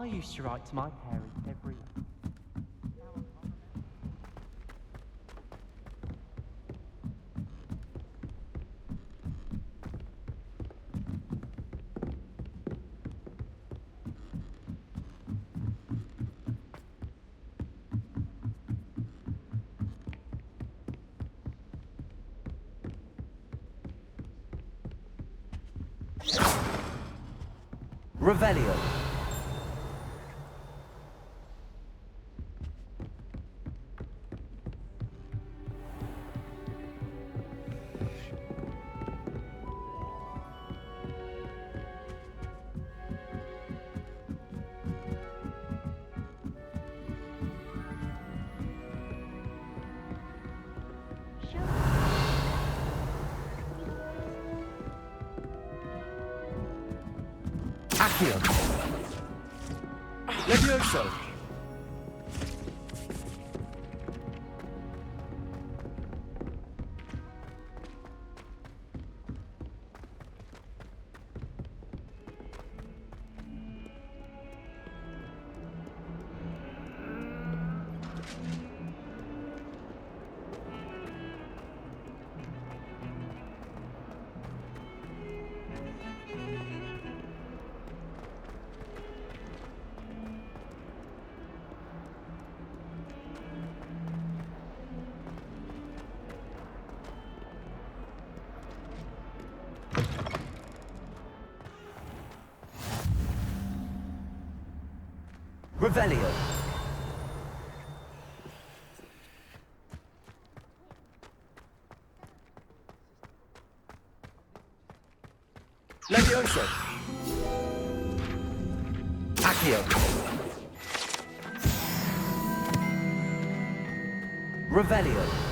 I used to write to my parents every week. Revelio. Accio. Levioso. Revelio. Levioso. Accio. Revelio.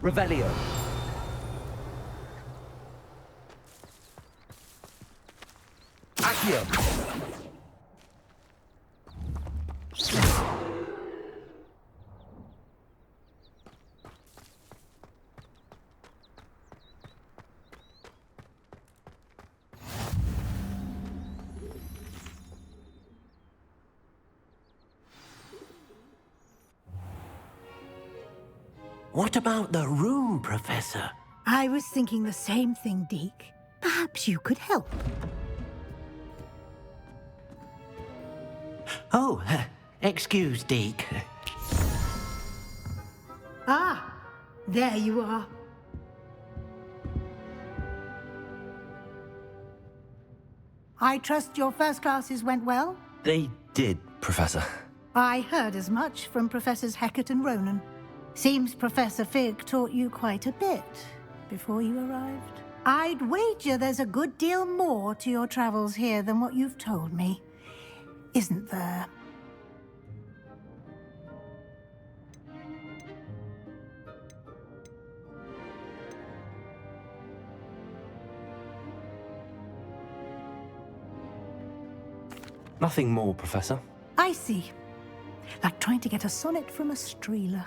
Revelio. Accio. What about the room, Professor? I was thinking the same thing, Deke. Perhaps you could help. Oh, excuse, Deke. Ah, there you are. I trust your first classes went well? They did, Professor. I heard as much from Professors Hecat and Ronan. Seems Professor Fig taught you quite a bit before you arrived. I'd wager there's a good deal more to your travels here than what you've told me. Isn't there? Nothing more, Professor. I see. Like trying to get a sonnet from a streeler.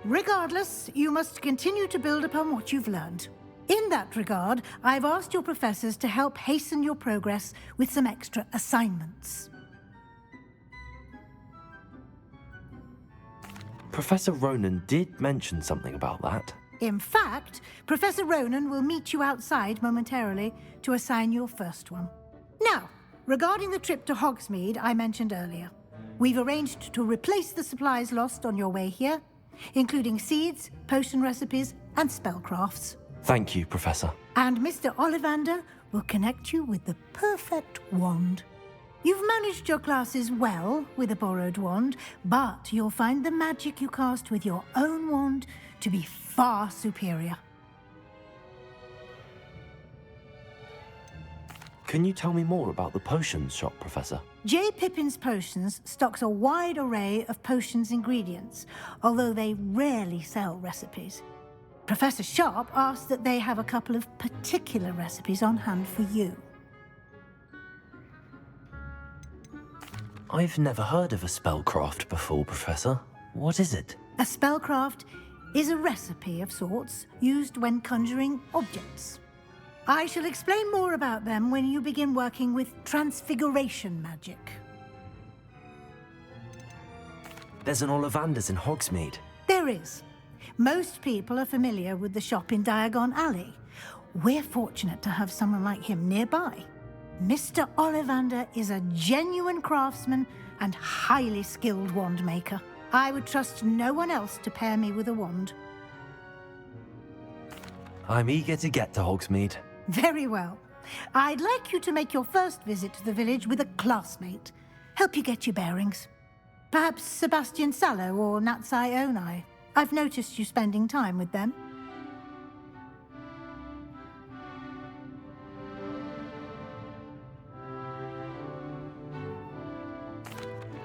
Regardless, you must continue to build upon what you've learned. In that regard, I've asked your professors to help hasten your progress with some extra assignments. Professor Ronan did mention something about that. In fact, Professor Ronan will meet you outside momentarily to assign your first one. Now, regarding the trip to Hogsmeade I mentioned earlier, we've arranged to replace the supplies lost on your way here, including seeds, potion recipes, and spellcrafts. Thank you, Professor. And Mr. Ollivander will connect you with the perfect wand. You've managed your classes well with a borrowed wand, but you'll find the magic you cast with your own wand to be far superior. Can you tell me more about the potions shop, Professor? J. Pippin's Potions stocks a wide array of potions ingredients, although they rarely sell recipes. Professor Sharp asked that they have a couple of particular recipes on hand for you. I've never heard of a spellcraft before, Professor. What is it? A spellcraft is a recipe of sorts used when conjuring objects. I shall explain more about them when you begin working with transfiguration magic. There's an Ollivander's in Hogsmeade. There is. Most people are familiar with the shop in Diagon Alley. We're fortunate to have someone like him nearby. Mr. Ollivander is a genuine craftsman and highly skilled wand maker. I would trust no one else to pair me with a wand. I'm eager to get to Hogsmeade. Very well. I'd like you to make your first visit to the village with a classmate. Help you get your bearings. Perhaps Sebastian Sallow or Natsai Onai. I've noticed you spending time with them.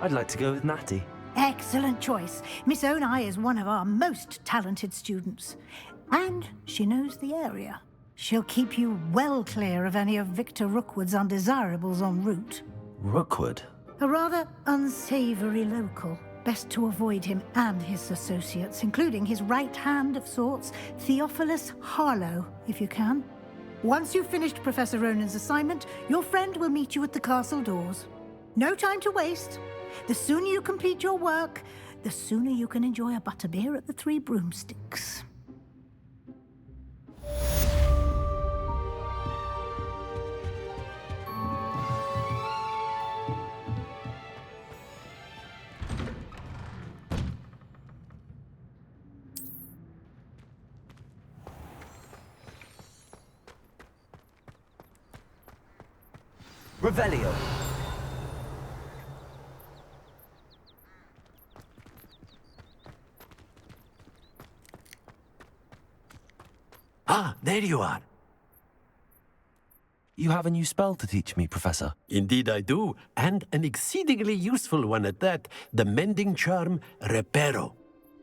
I'd like to go with Natty. Excellent choice. Miss Onai is one of our most talented students. And she knows the area. She'll keep you well clear of any of Victor Rookwood's undesirables en route. Rookwood? A rather unsavory local. Best to avoid him and his associates, including his right hand of sorts, Theophilus Harlow, if you can. Once you've finished Professor Ronan's assignment, your friend will meet you at the castle doors. No time to waste. The sooner you complete your work, the sooner you can enjoy a butterbeer at the Three Broomsticks. Revelio. Ah, there you are. You have a new spell to teach me, Professor. Indeed I do, and an exceedingly useful one at that. The mending charm, Reparo.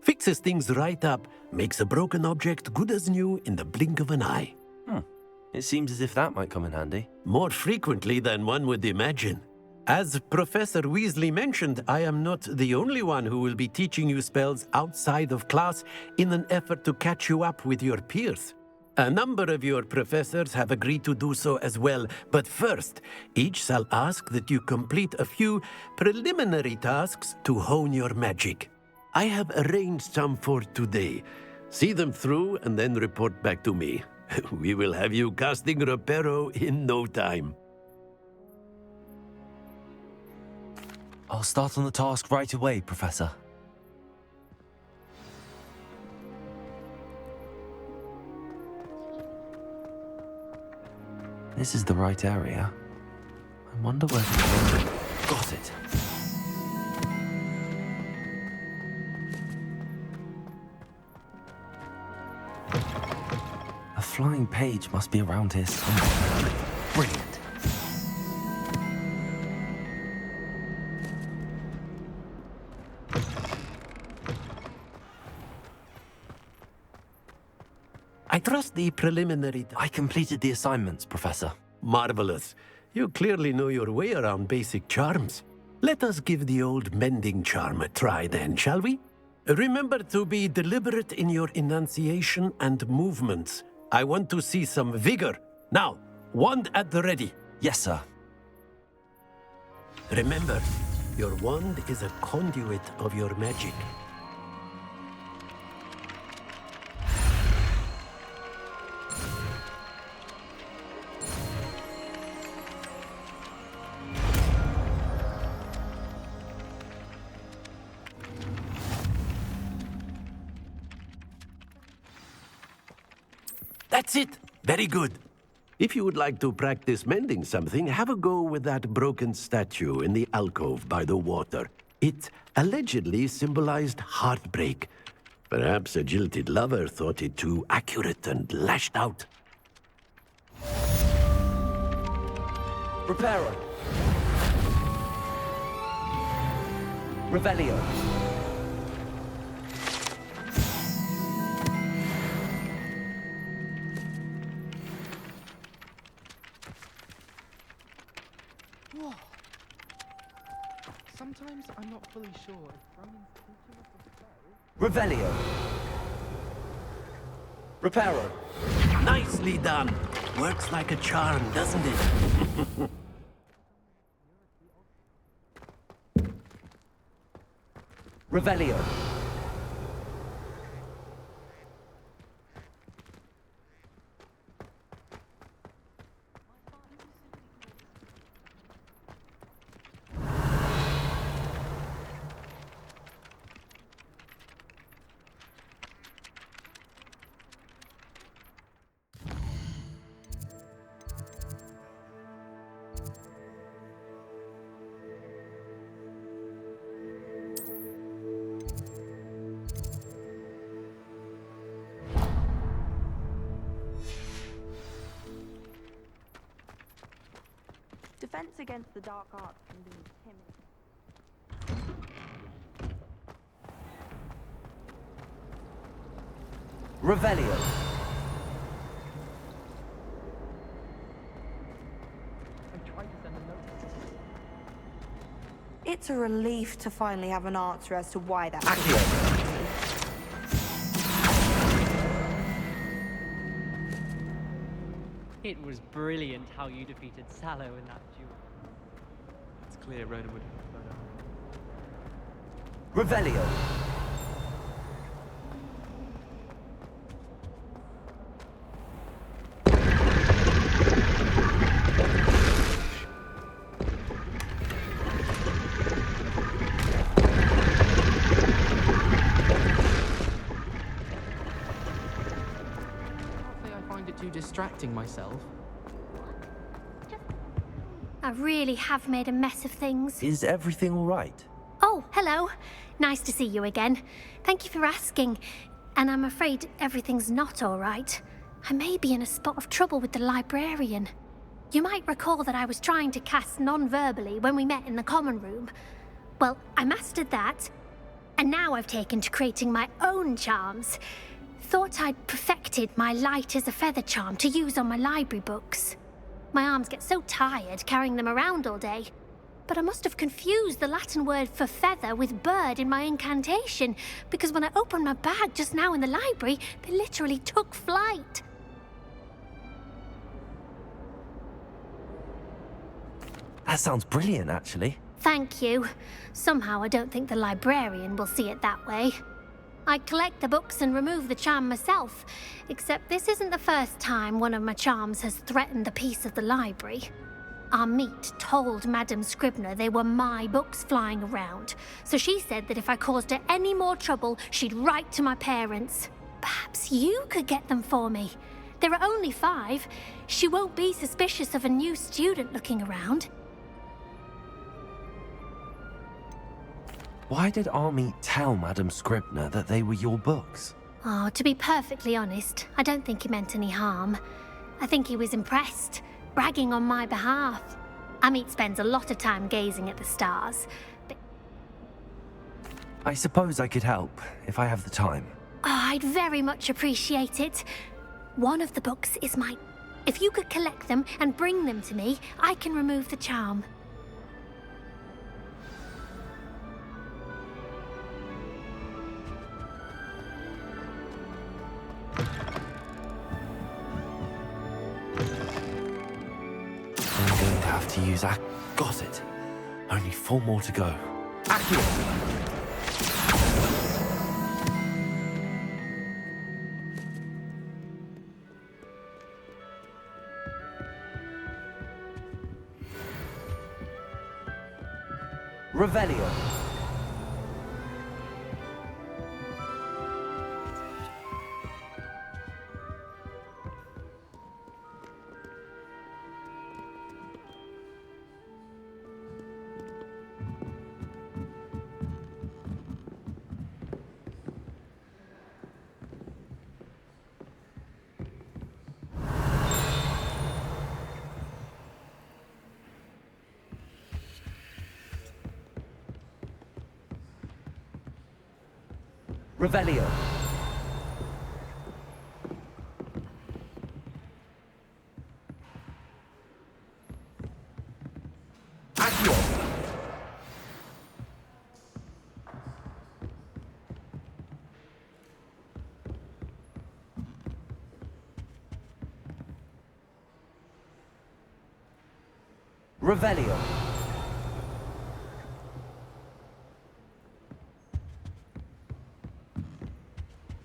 Fixes things right up, makes a broken object good as new in the blink of an eye. It seems as if that might come in handy. More frequently than one would imagine. As Professor Weasley mentioned, I am not the only one who will be teaching you spells outside of class in an effort to catch you up with your peers. A number of your professors have agreed to do so as well, but first, each shall ask that you complete a few preliminary tasks to hone your magic. I have arranged some for today. See them through and then report back to me. We will have you casting Reparo in no time. I'll start on the task right away, Professor. This is the right area. I wonder where to... Got it. A flying page must be around here somewhere. Brilliant. I trust the preliminary... I completed the assignments, Professor. Marvelous. You clearly know your way around basic charms. Let us give the old mending charm a try then, shall we? Remember to be deliberate in your enunciation and movements. I want to see some vigor. Now, wand at the ready. Yes, sir. Remember, your wand is a conduit of your magic. That's it. Very good. If you would like to practice mending something, have a go with that broken statue in the alcove by the water. It allegedly symbolized heartbreak. Perhaps a jilted lover thought it too accurate and lashed out. Reparo. Revelio. Sometimes I'm not fully sure if Ronan's thinking of the spell. Revelio. Reparo. Nicely done. Works like a charm, doesn't it? Revelio. Defense against the dark arts can be intimidating. Revelio. I tried to send a note. It's a relief to finally have an answer as to why that. Accio. It was brilliant how you defeated Sallow in that duel. It's clear Ronan would have done Revelio. I find it too distracting myself. I really have made a mess of things. Is everything all right? Oh, hello. Nice to see you again. Thank you for asking. And I'm afraid everything's not all right. I may be in a spot of trouble with the librarian. You might recall that I was trying to cast non-verbally when we met in the common room. Well, I mastered that, and now I've taken to creating my own charms. Thought I'd perfected my light as a feather charm to use on my library books. My arms get so tired carrying them around all day. But I must have confused the Latin word for feather with bird in my incantation, because when I opened my bag just now in the library, they literally took flight. That sounds brilliant, actually. Thank you. Somehow I don't think the librarian will see it that way. I collect the books and remove the charm myself, except this isn't the first time one of my charms has threatened the peace of the library. Our meet told Madame Scribner they were my books flying around, so she said that if I caused her any more trouble, she'd write to my parents. Perhaps you could get them for me. There are only 5. She won't be suspicious of a new student looking around. Why did Army tell Madame Scribner that they were your books? Oh, to be perfectly honest, I don't think he meant any harm. I think he was impressed, bragging on my behalf. Amit spends a lot of time gazing at the stars, but... I suppose I could help, if I have the time. Oh, I'd very much appreciate it. One of the books is mine. If you could collect them and bring them to me, I can remove the charm. I'm going to have to use Got it. Only 4 more to go. Accio! Revelio. Revelio. Accio. Revelio.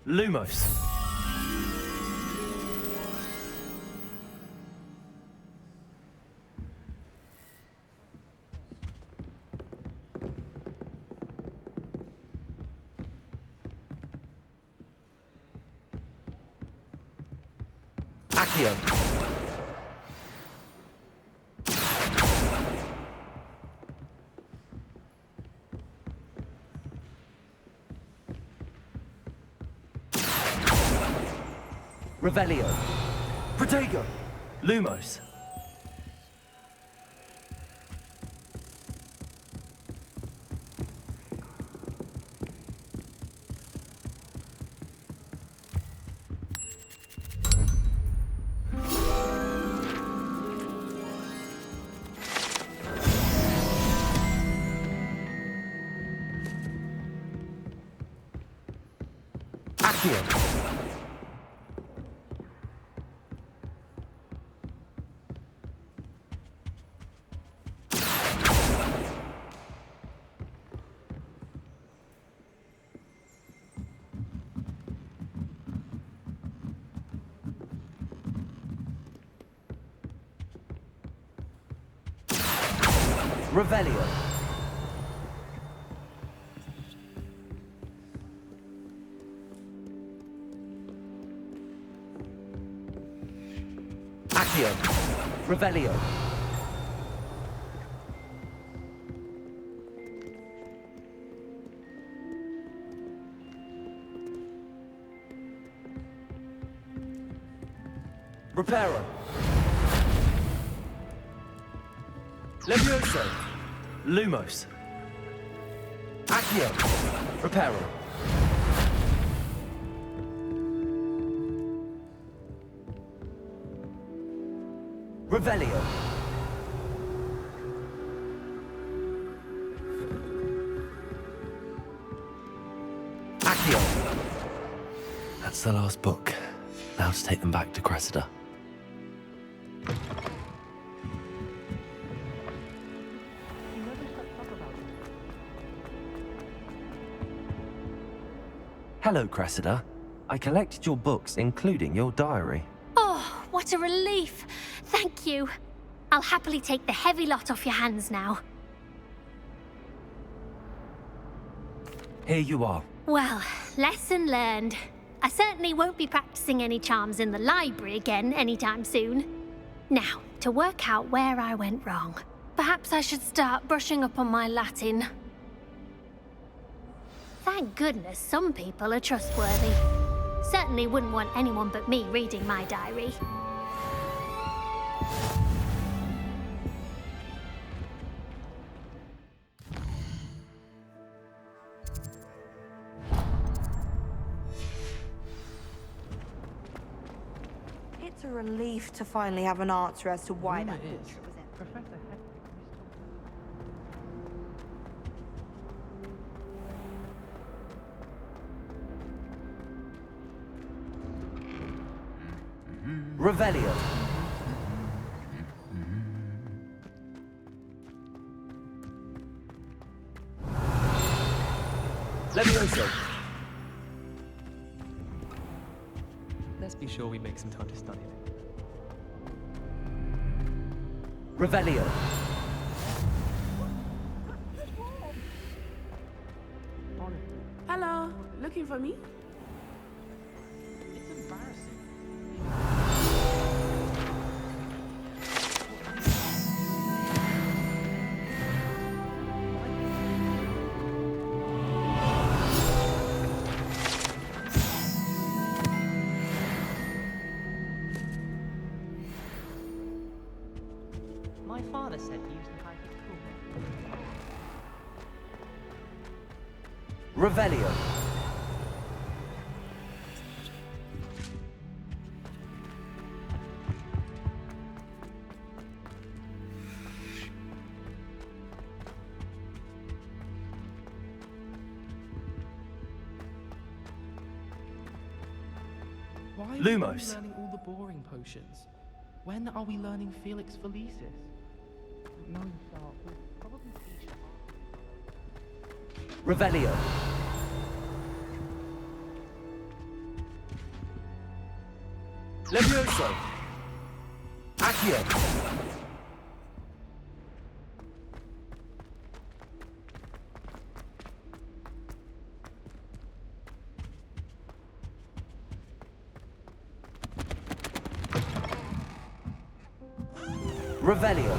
Lumos. Accio. Revelio. Protego. Lumos. Accio. Revelio. Accio. Revelio. Reparo. Levioso. Lumos. Accio. Reparo. Revelio. Accio. That's the last book. Now to take them back to Cressida. You never shut up about it. Hello, Cressida. I collected your books, including your diary. Oh, what a relief. Thank you. I'll happily take the heavy lot off your hands now. Here you are. Well, lesson learned. I certainly won't be practicing any charms in the library again anytime soon. Now, to work out where I went wrong. Perhaps I should start brushing up on my Latin. Thank goodness some people are trustworthy. Certainly wouldn't want anyone but me reading my diary. It's a relief to finally have an answer as to why Rumor that is, portrait was empty. Professor Hector Revelio. Levioso. Let's be sure we make some time to study it. Revelio. Hello, looking for me? It's embarrassing. My father said he used to hike it cool. Revelio. Why are we Lumos. learning all the boring potions? When are we learning Felix Felicis? No, you shall. We'll probably see tomorrow. Revelio. Levioso. Accio. Revelio.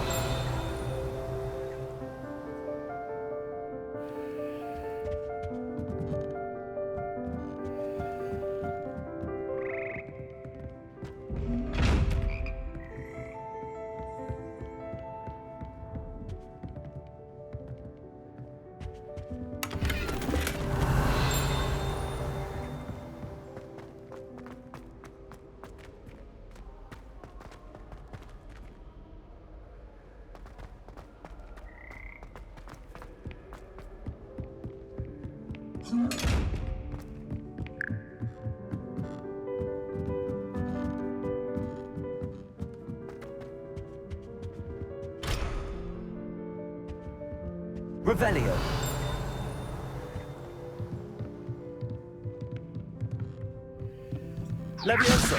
Revelio. Levioso.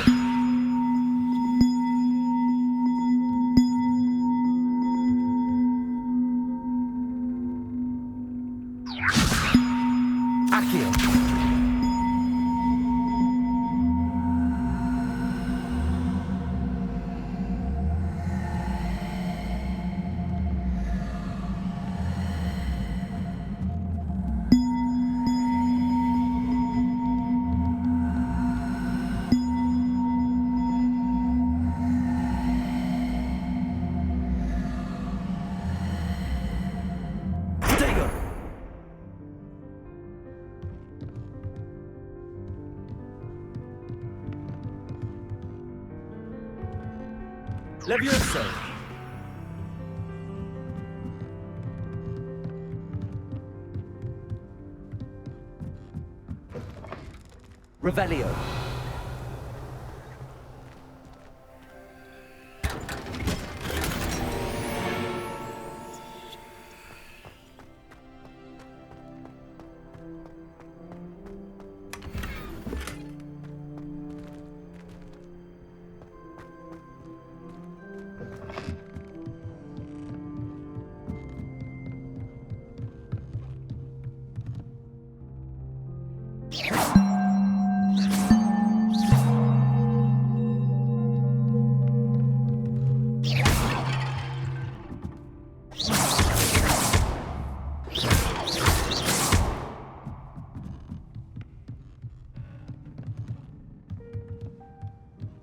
Accio. Dagger. Levioso. Revelio.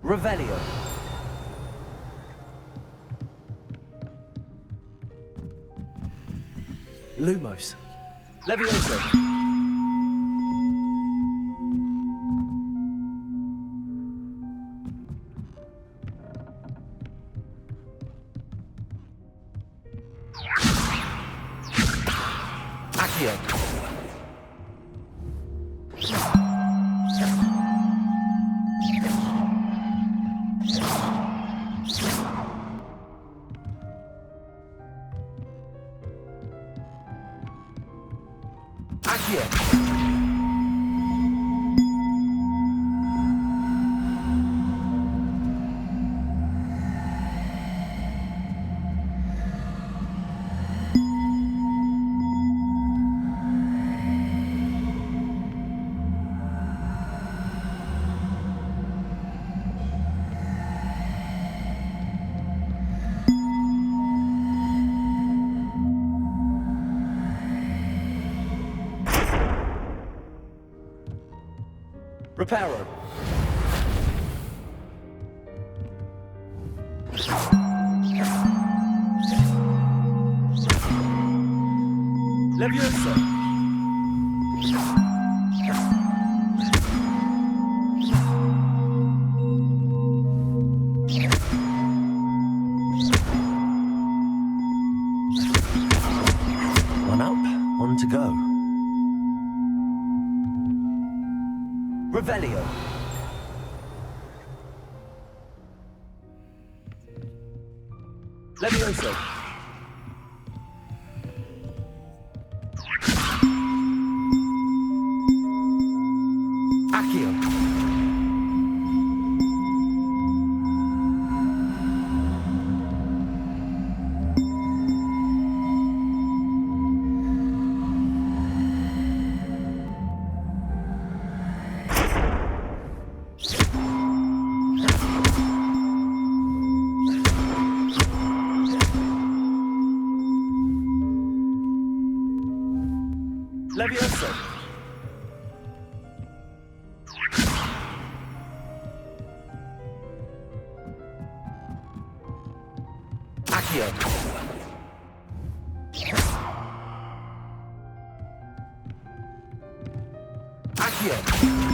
Revelio. Lumos. Levioso. Accio. Accio. Reparo. Levioso. One up, one to go. Revelio. Levioso. Accio. Levioso. Accio. Accio.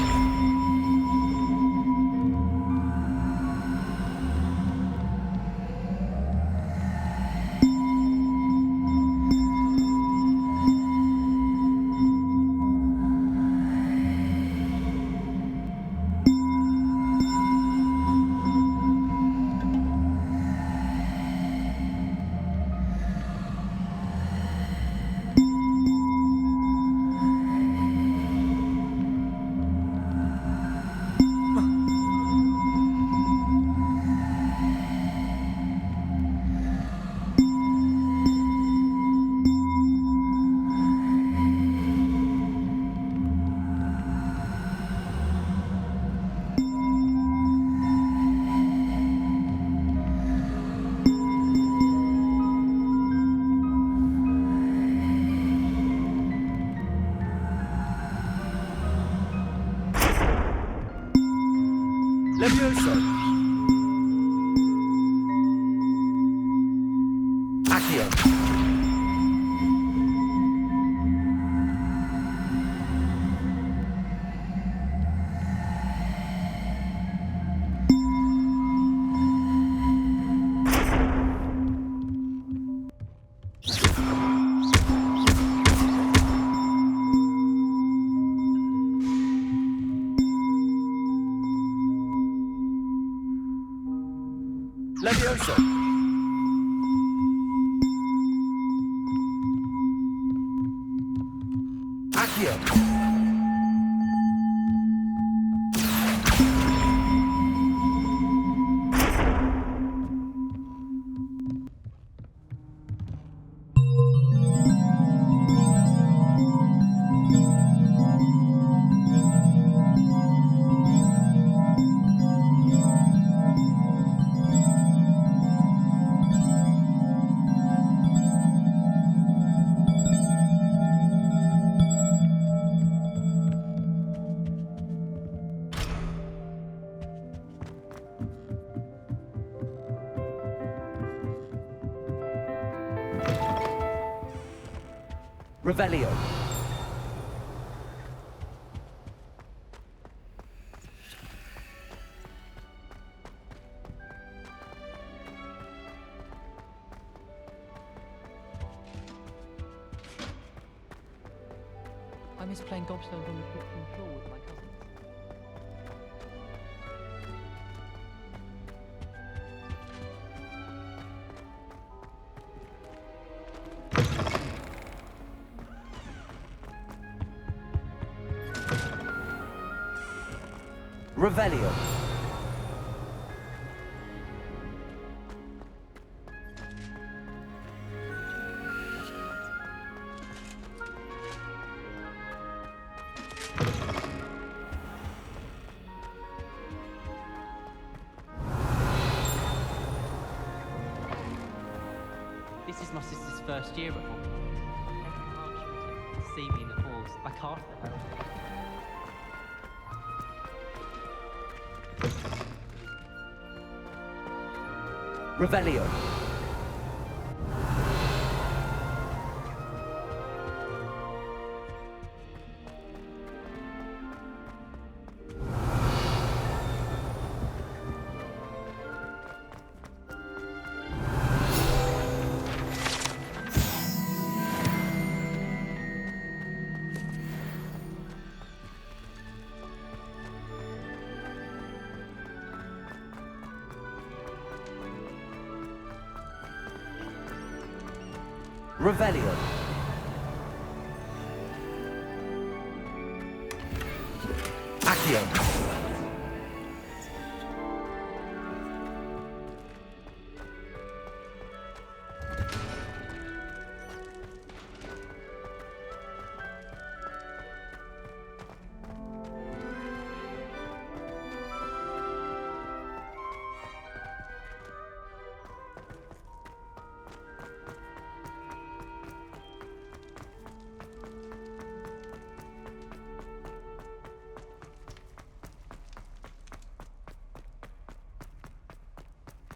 Levioso. Accio. Levioso. Accio. Revelio. I miss playing gobstones on the kitchen floor with my cousins. Revelio. This is my sister's first year at Hogwarts. Every time she was to see me in the halls, I carved her. Revelio. Revelio. Accio. Revelio.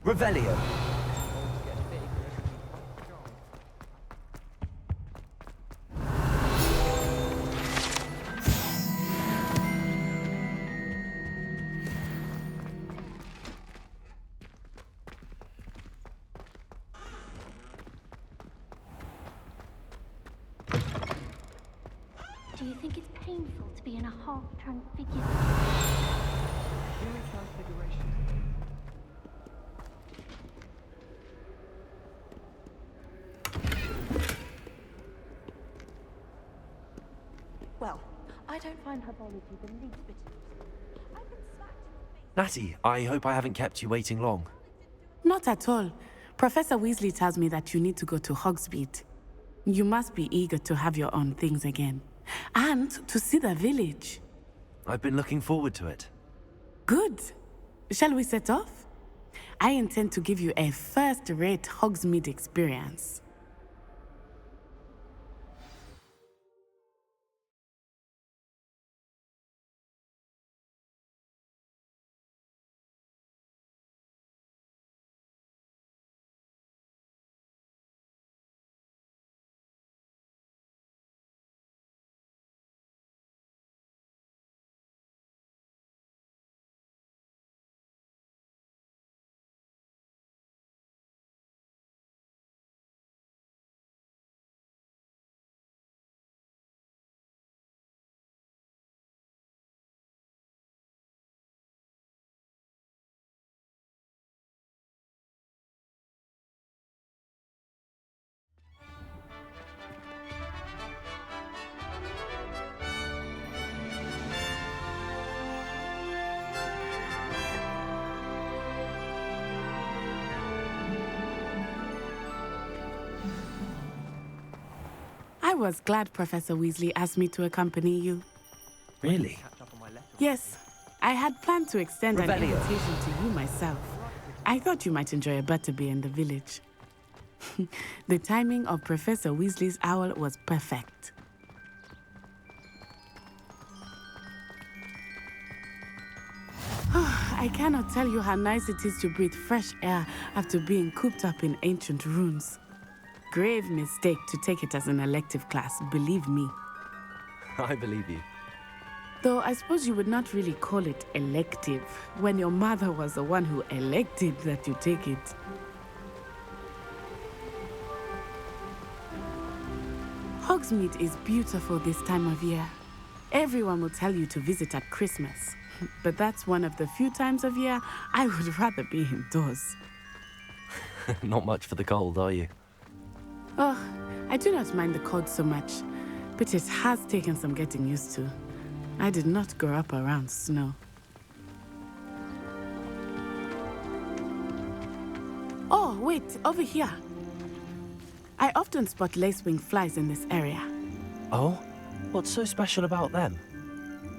Revelio. Do you think it's painful to be in a hog transfigured? Human transfiguration. Well, I don't find herbology the least bit interesting. I've been smacked in the face. Natty, I hope I haven't kept you waiting long. Not at all. Professor Weasley tells me that you need to go to Hogsmeade. You must be eager to have your own things again. And to see the village. I've been looking forward to it. Good. Shall we set off? I intend to give you a first-rate Hogsmeade experience. I was glad Professor Weasley asked me to accompany you. Really? Catch up on my letter. Yes, I had planned to extend an Revelio. invitation to you myself. I thought you might enjoy a butterbeer in the village. The timing of Professor Weasley's owl was perfect. I cannot tell you how nice it is to breathe fresh air after being cooped up in ancient ruins. Grave mistake to take it as an elective class, believe me. I believe you. Though I suppose you would not really call it elective when your mother was the one who elected that you take it. Hogsmeade is beautiful this time of year. Everyone will tell you to visit at Christmas, but that's one of the few times of year I would rather be indoors. Not much for the cold, are you? Oh, I do not mind the cold so much, but it has taken some getting used to. I did not grow up around snow. Oh, wait, over here. I often spot lacewing flies in this area. Oh? What's so special about them?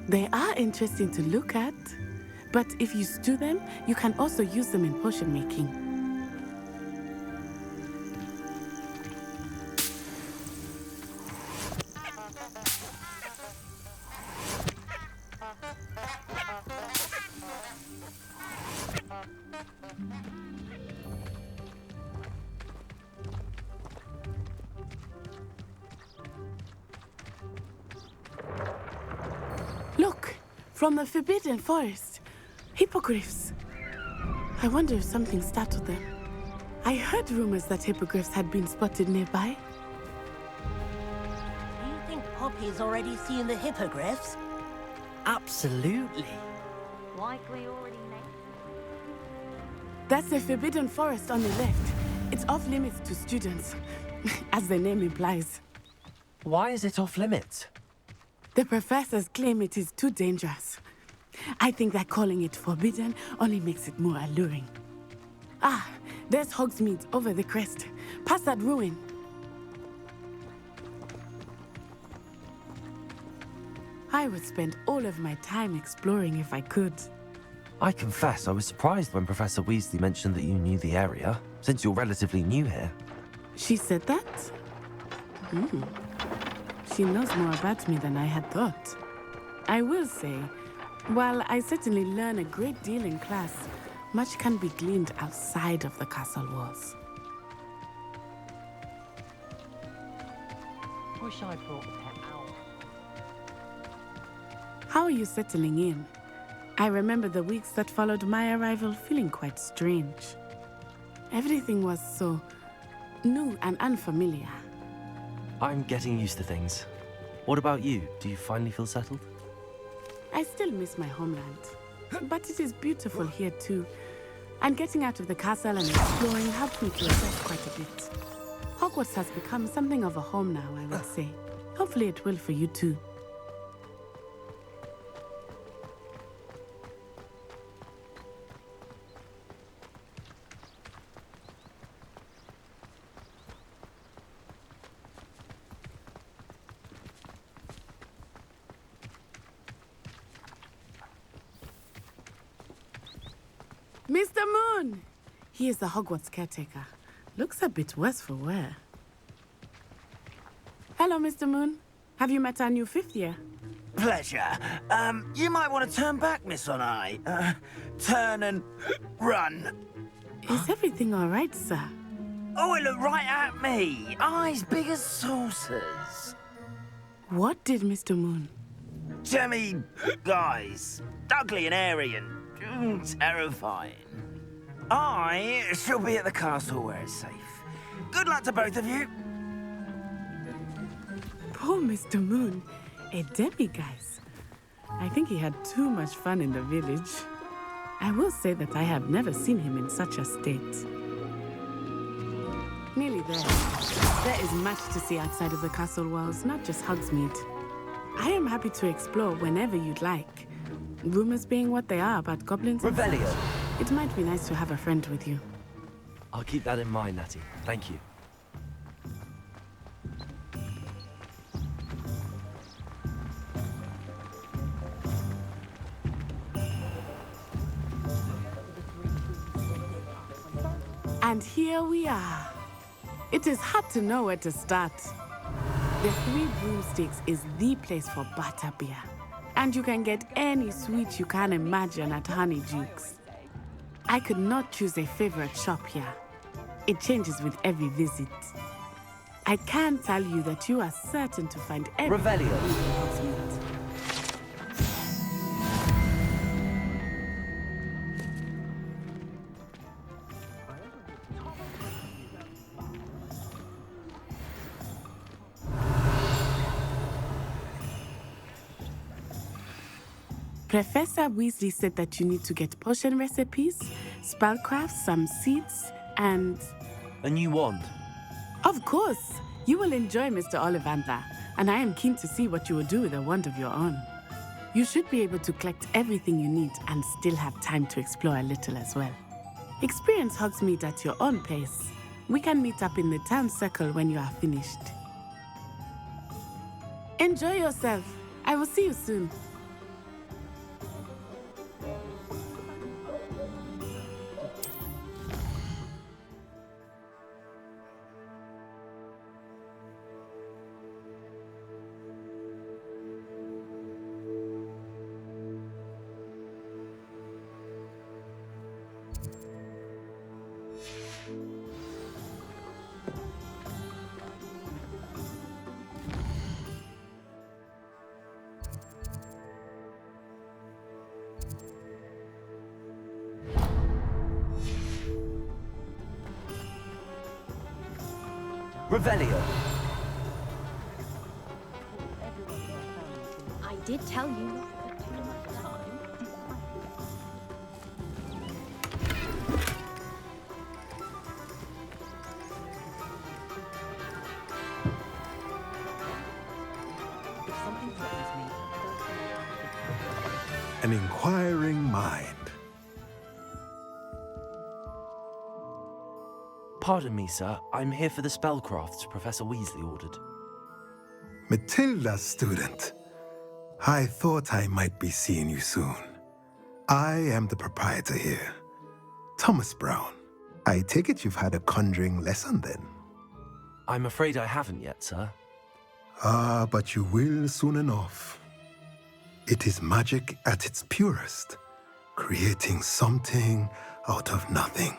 They are interesting to look at, but if you stew them, you can also use them in potion making. Look, from the Forbidden Forest. Hippogriffs. I wonder if something startled them. I heard rumors that hippogriffs had been spotted nearby. Do you think Poppy's already seen the hippogriffs? Absolutely. Likely already named. That's the Forbidden Forest on the left. It's off limits to students, as the name implies. Why is it off limits? The professors claim it is too dangerous. I think that calling it forbidden only makes it more alluring. Ah, there's Hogsmeade over the crest. Past that ruin. I would spend all of my time exploring if I could. I confess I was surprised when Professor Weasley mentioned that you knew the area, since you're relatively new here. She said that? She knows more about me than I had thought. I will say, while I certainly learn a great deal in class, much can be gleaned outside of the castle walls. Wish I brought a pet owl. How are you settling in? I remember the weeks that followed my arrival feeling quite strange. Everything was so new and unfamiliar. I'm getting used to things. What about you? Do you finally feel settled? I still miss my homeland, but it is beautiful here too. And getting out of the castle and exploring helped me to adjust quite a bit. Hogwarts has become something of a home now, I would say. Hopefully it will for you too. Mr. Moon! He is the Hogwarts caretaker. Looks a bit worse for wear. Hello, Mr. Moon. Have you met our new fifth year? Pleasure. You might want to turn back, Miss On-Eye. Turn and run. Is everything all right, sir? Oh, it looked right at me. Eyes big as saucers. What did Mr. Moon? Jemmy guys. Ugly and airy and terrifying. I shall be at the castle where it's safe. Good luck to both of you. Poor Mr. Moon. A demiguise. I think he had too much fun in the village. I will say that I have never seen him in such a state. Nearly there. There is much to see outside of the castle walls, not just Hogsmeade. I am happy to explore whenever you'd like. Rumors being what they are about goblins. Revelio. It might be nice to have a friend with you. I'll keep that in mind, Natty. Thank you. And here we are. It is hard to know where to start. The Three Broomsticks is the place for butterbeer. And you can get any sweet you can imagine at Honeydukes. I could not choose a favorite shop here. It changes with every visit. I can tell you that you are certain to find everything you need. Professor Weasley said that you need to get potion recipes, spellcraft, some seeds, and... A new wand. Of course! You will enjoy Mr. Ollivander, and I am keen to see what you will do with a wand of your own. You should be able to collect everything you need and still have time to explore a little as well. Experience Hogsmeade at your own pace. We can meet up in the town circle when you are finished. Enjoy yourself. I will see you soon. Revelio. I did tell you not to spend too much time. If something threatens me, An inquiring mind. Pardon me, sir. I'm here for the spellcrafts Professor Weasley ordered. Matilda's student. I thought I might be seeing you soon. I am the proprietor here, Thomas Brown. I take it you've had a conjuring lesson then? I'm afraid I haven't yet, sir. Ah, but you will soon enough. It is magic at its purest, creating something out of nothing.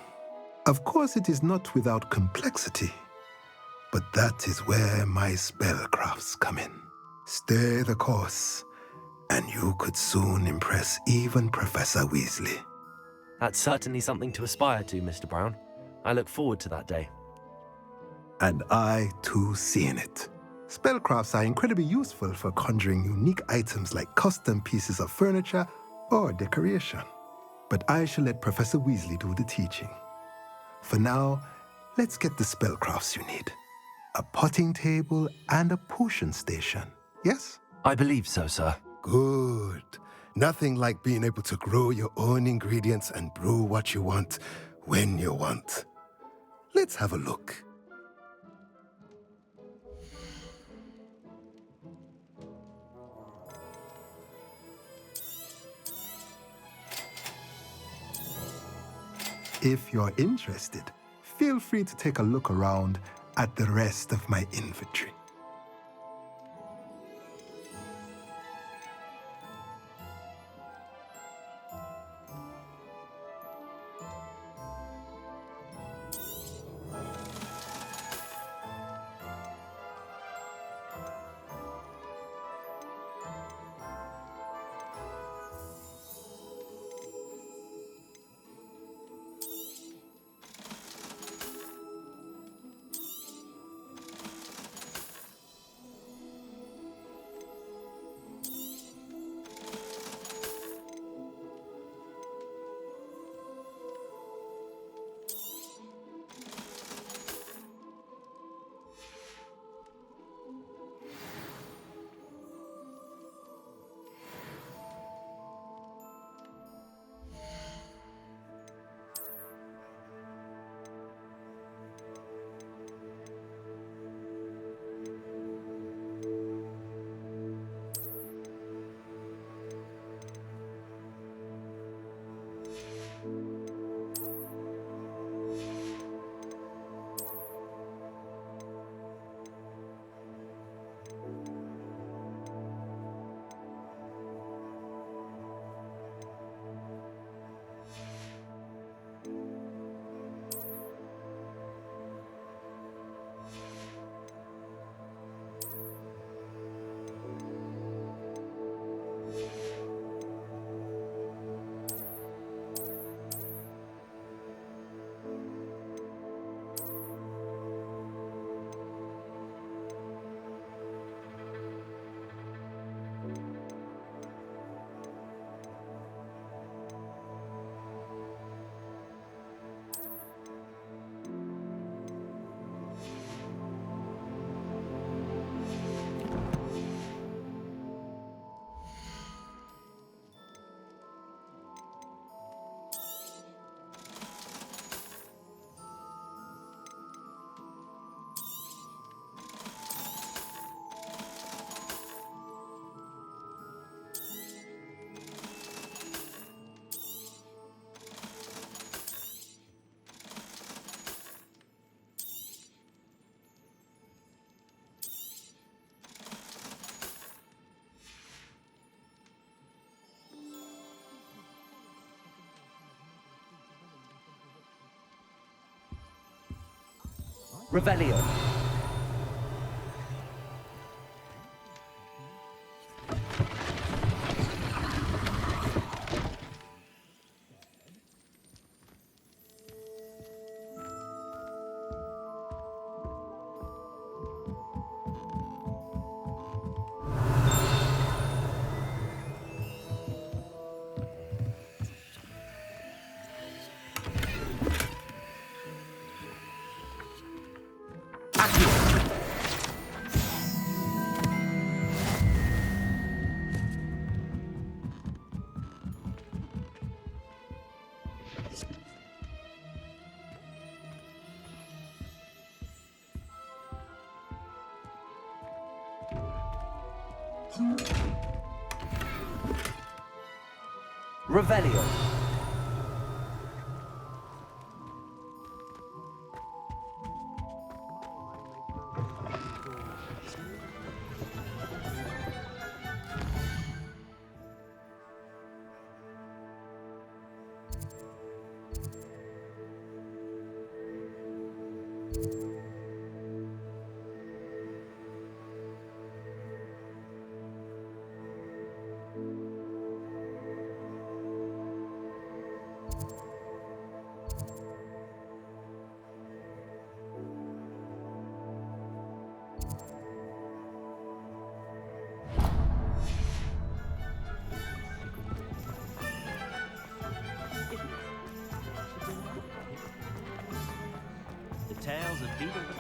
Of course, it is not without complexity, but that is where my spellcrafts come in. Stay the course, and you could soon impress even Professor Weasley. That's certainly something to aspire to, Mr. Brown. I look forward to that day. And I, too, seeing it. Spellcrafts are incredibly useful for conjuring unique items like custom pieces of furniture or decoration. But I shall let Professor Weasley do the teaching. For now, let's get the spellcrafts you need. A potting table and a potion station, yes? I believe so, sir. Good. Nothing like being able to grow your own ingredients and brew what you want when you want. Let's have a look. If you're interested, feel free to take a look around at the rest of my inventory. Revelio. Revelio. The tales of Beetle the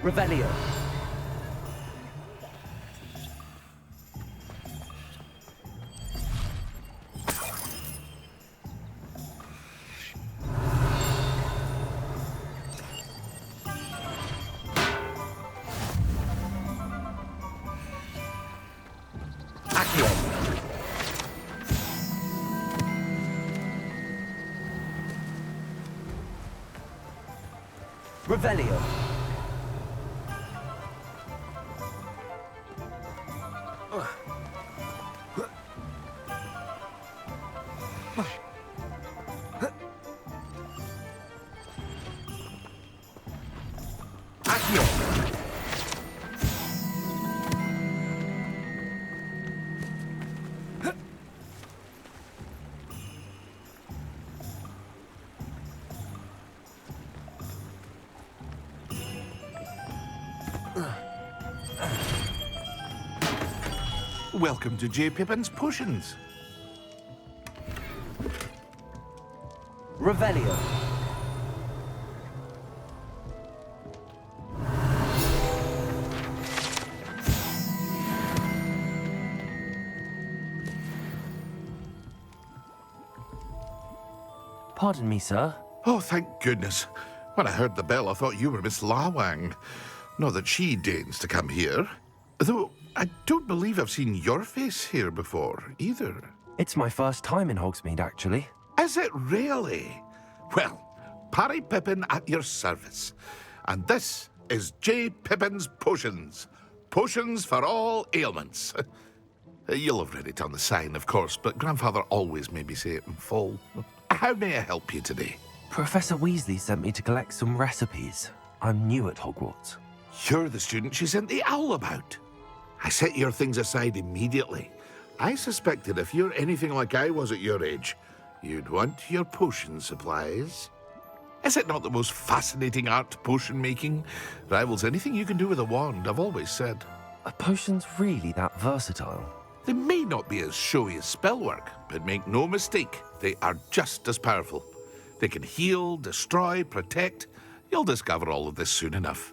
Revelio. Revelio. Welcome to J. Pippin's Potions. Revelio. Pardon me, sir. Oh, thank goodness. When I heard the bell, I thought you were Miss Lawang. Not that she deigns to come here. Though I don't believe I've seen your face here before, either. It's my first time in Hogsmeade, actually. Is it really? Well, Parry Pippin at your service. And this is J. Pippin's Potions. Potions for all ailments. You'll have read it on the sign, of course, but Grandfather always made me say it in full. How may I help you today? Professor Weasley sent me to collect some recipes. I'm new at Hogwarts. You're the student she sent the owl about. I set your things aside immediately. I suspected if you're anything like I was at your age, you'd want your potion supplies. Is it not the most fascinating art, potion making? Rivals anything you can do with a wand, I've always said. Are potions really that versatile? They may not be as showy as spellwork, but make no mistake, they are just as powerful. They can heal, destroy, protect. You'll discover all of this soon enough.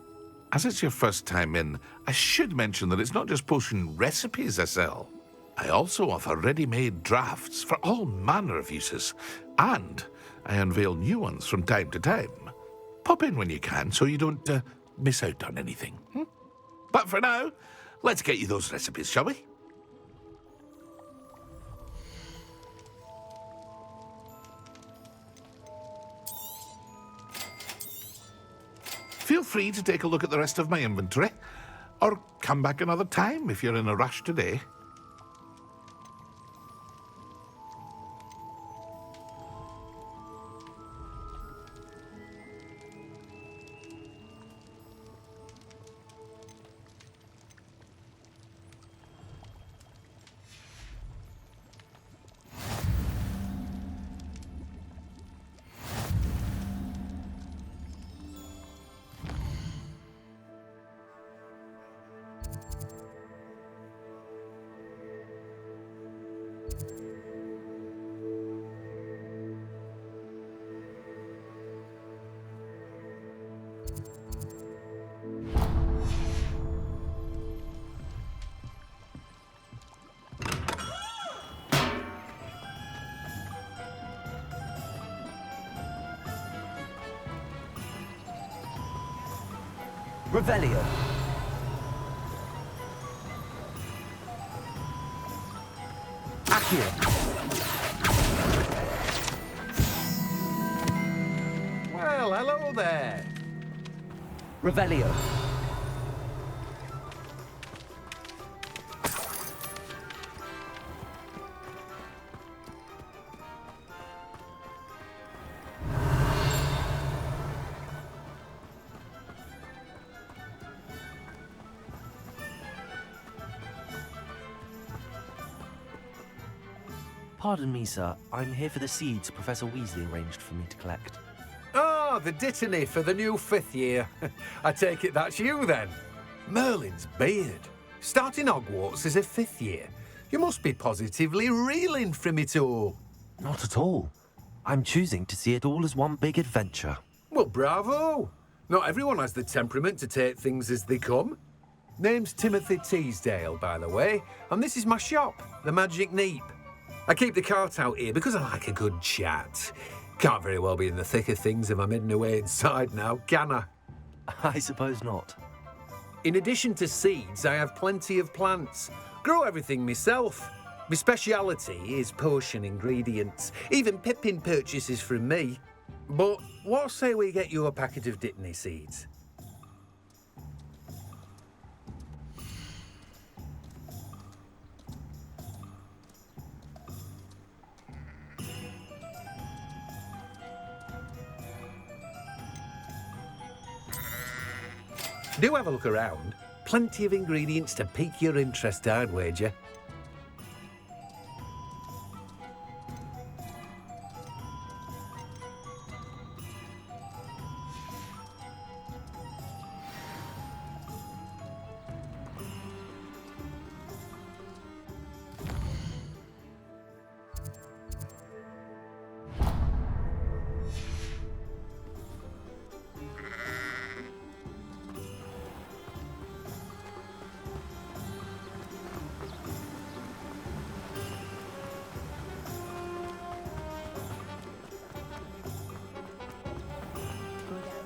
As it's your first time in, I should mention that it's not just potion recipes I sell. I also offer ready-made drafts for all manner of uses, and I unveil new ones from time to time. Pop in when you can so you don't miss out on anything. But for now, let's get you those recipes, shall we? Feel free to take a look at the rest of my inventory, or come back another time if you're in a rush today. Revelio. Accio. Well, hello there. Revelio. Pardon me, sir. I'm here for the seeds Professor Weasley arranged for me to collect. Ah, the dittany for the new 5th year. I take it that's you, then. Merlin's beard. Starting Hogwarts as a 5th year. You must be positively reeling from it all. Not at all. I'm choosing to see it all as one big adventure. Well, bravo. Not everyone has the temperament to take things as they come. Name's Timothy Teasdale, by the way, and this is my shop, the Magic Neep. I keep the cart out here because I like a good chat. Can't very well be in the thick of things if I'm hidden away inside now, can I? I suppose not. In addition to seeds, I have plenty of plants. Grow everything myself. My speciality is potion ingredients. Even Pippin purchases from me. But what say we get you a packet of dittany seeds? Do have a look around. Plenty of ingredients to pique your interest, I'd wager.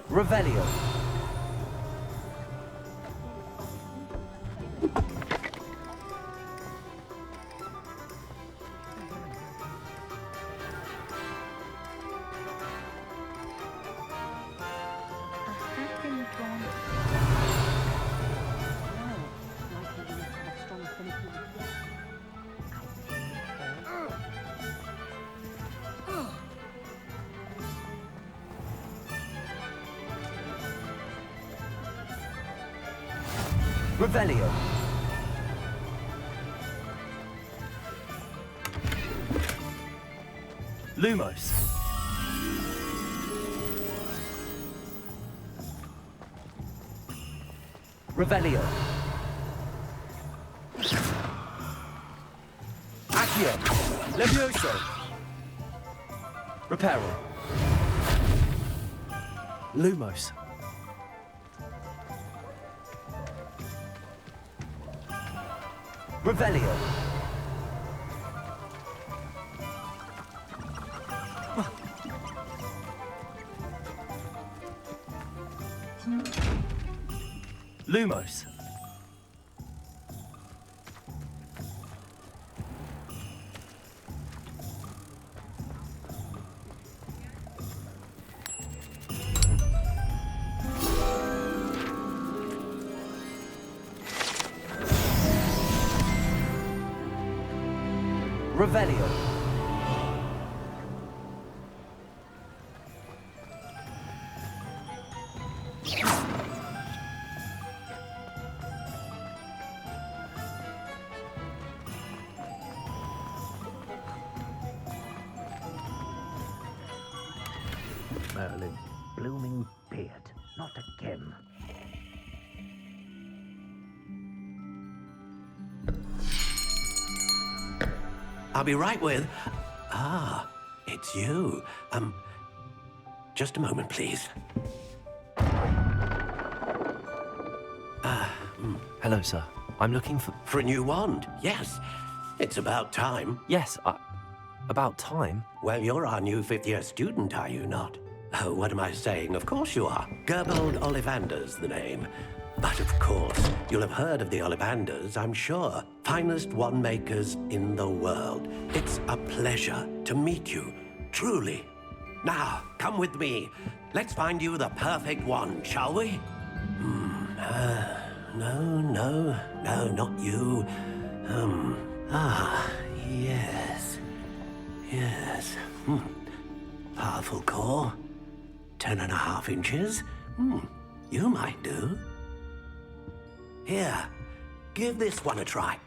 Revelio. Revelio. Lumos. Revelio. Accio. Levioso. Reparo. Lumos. Revelio. Lumos. Revelio. Merlin, blooming beard, not again. I'll be right with... Ah, it's you. Just a moment, please. Hello, sir. I'm looking for... For a new wand, yes. It's about time. Yes, about time? Well, you're our new 5th-year student, are you not? Oh, what am I saying? Of course you are. Gerbold Ollivander's the name. But of course, you'll have heard of the Ollivanders, I'm sure. Finest wand makers in the world. It's a pleasure to meet you, truly. Now, come with me. Let's find you the perfect wand, shall we? No, not you. Yes. Yes. Powerful core. 10.5 inches. You might do. Here, give this one a try.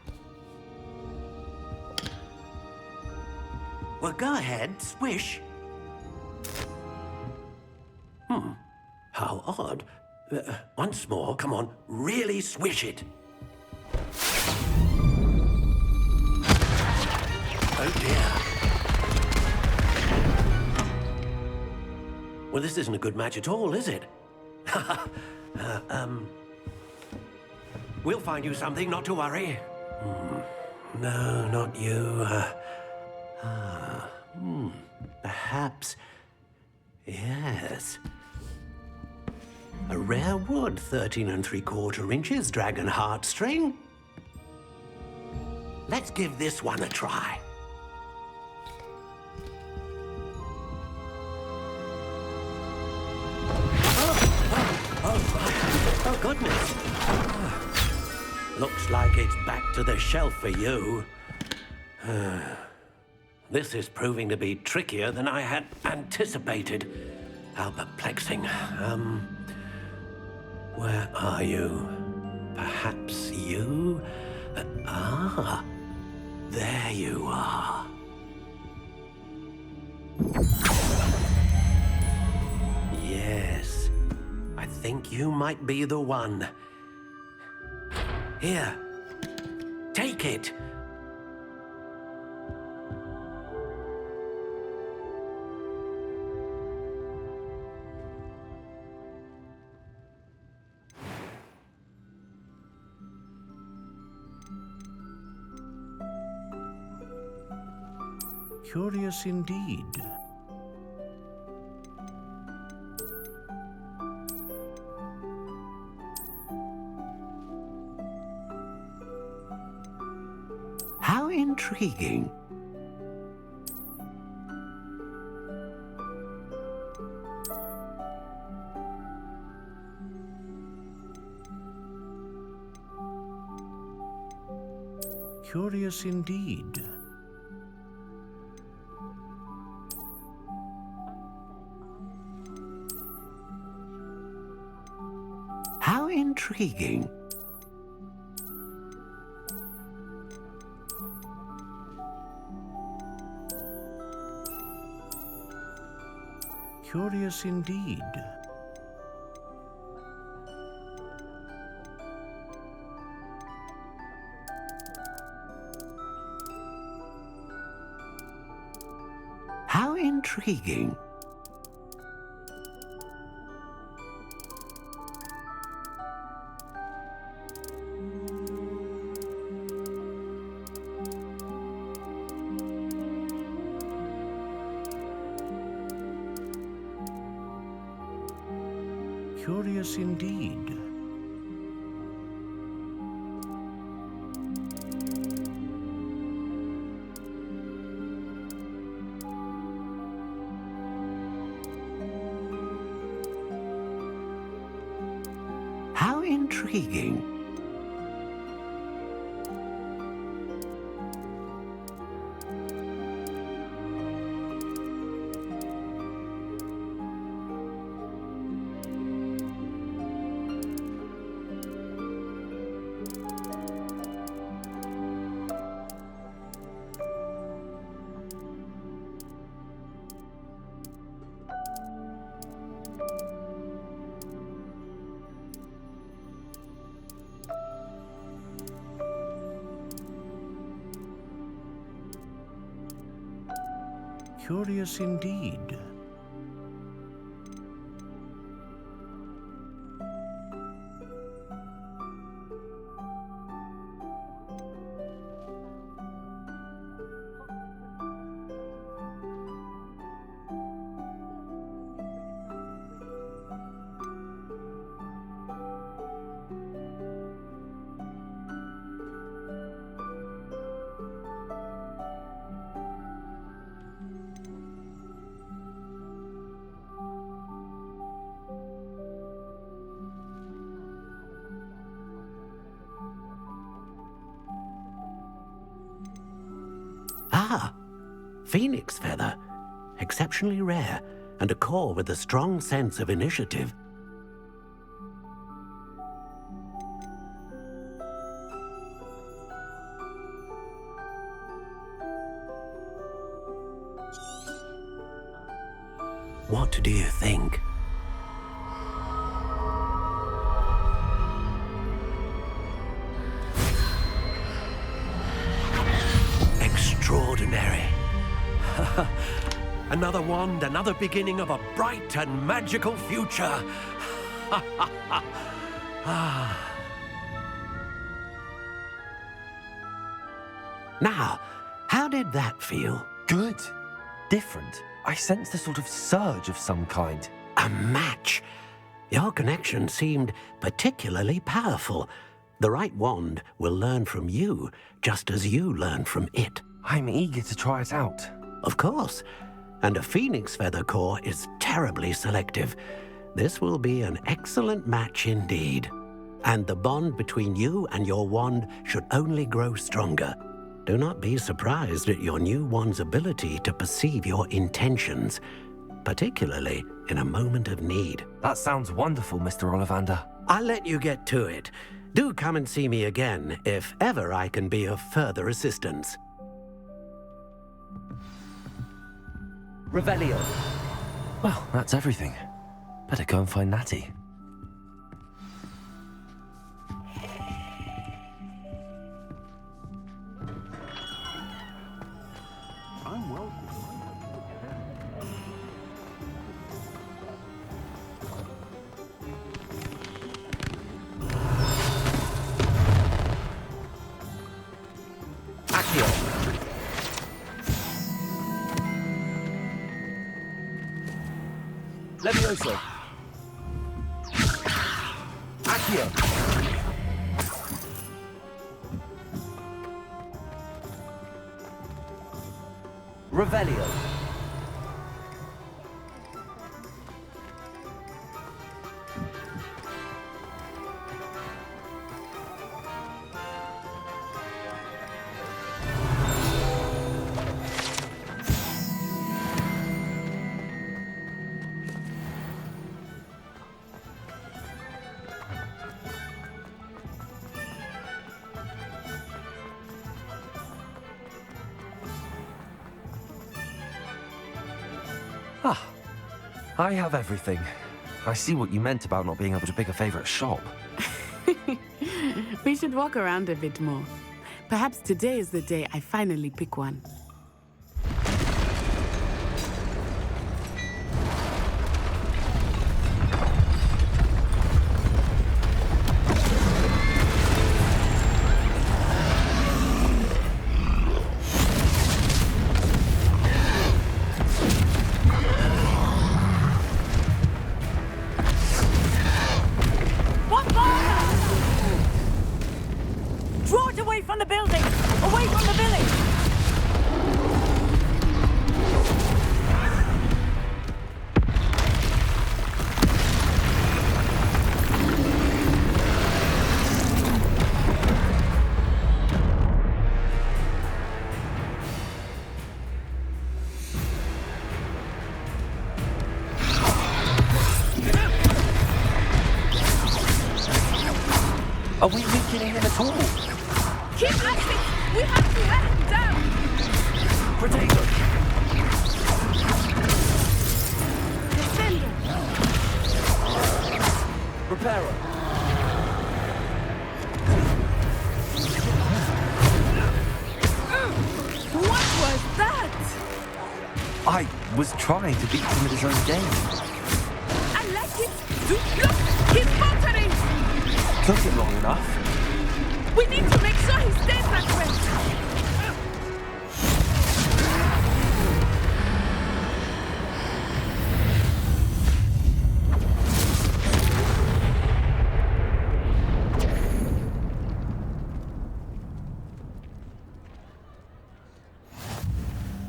Well, go ahead, swish. How odd. Once more, come on, really swish it. Oh dear. Well, this isn't a good match at all, is it? We'll find you something, not to worry. No, not you. Perhaps. Yes. A rare wood, 13 3/4 inches, dragon heartstring. Let's give this one a try. Oh, goodness. Looks like it's back to the shelf for you. This is proving to be trickier than I had anticipated. How perplexing. Where are you? Perhaps you? There you are. Yes, I think you might be the one. Here, take it. Curious indeed. How intriguing. Curious indeed. How intriguing. Curious indeed. How intriguing. Curious indeed. How intriguing. Curious indeed. Phoenix feather. Exceptionally rare, and a core with a strong sense of initiative. What do you think? Extraordinary. Another wand, another beginning of a bright and magical future. Now, how did that feel? Good. Different. I sensed a sort of surge of some kind. A match. Your connection seemed particularly powerful. The right wand will learn from you, just as you learn from it. I'm eager to try it out. Of course. And a phoenix feather core is terribly selective. This will be an excellent match indeed. And the bond between you and your wand should only grow stronger. Do not be surprised at your new wand's ability to perceive your intentions, particularly in a moment of need. That sounds wonderful, Mr. Ollivander. I'll let you get to it. Do come and see me again if ever I can be of further assistance. Revelio. Well, that's everything. Better go and find Natty. I'm welcome. Accio. Levioso. Accio. Revelio. I have everything. I see what you meant about not being able to pick a favorite shop. We should walk around a bit more. Perhaps today is the day I finally pick one. Are we weakening him at all? Keep at it! We have to wear him down! Potato! Defender! Reparo! What was that? I was trying to beat him at his own game. I like it! Look! He's faltering! Took it long enough. We need to make sure he stays that way!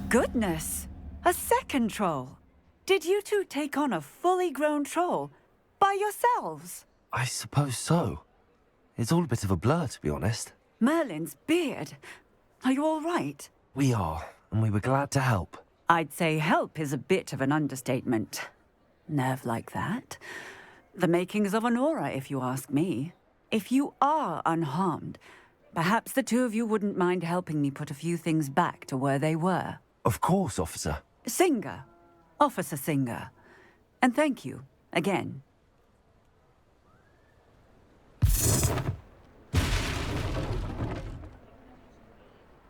Goodness! A second troll! Did you two take on a fully grown troll by yourselves? I suppose so. It's all a bit of a blur, to be honest. Merlin's beard. Are you all right? We are. and we were glad to help. I'd say help is a bit of an understatement. Nerve like that. The makings of an aura, if you ask me. If you are unharmed, perhaps the two of you wouldn't mind helping me put a few things back to where they were. Of course, officer. Singer. Officer Singer. And thank you, again.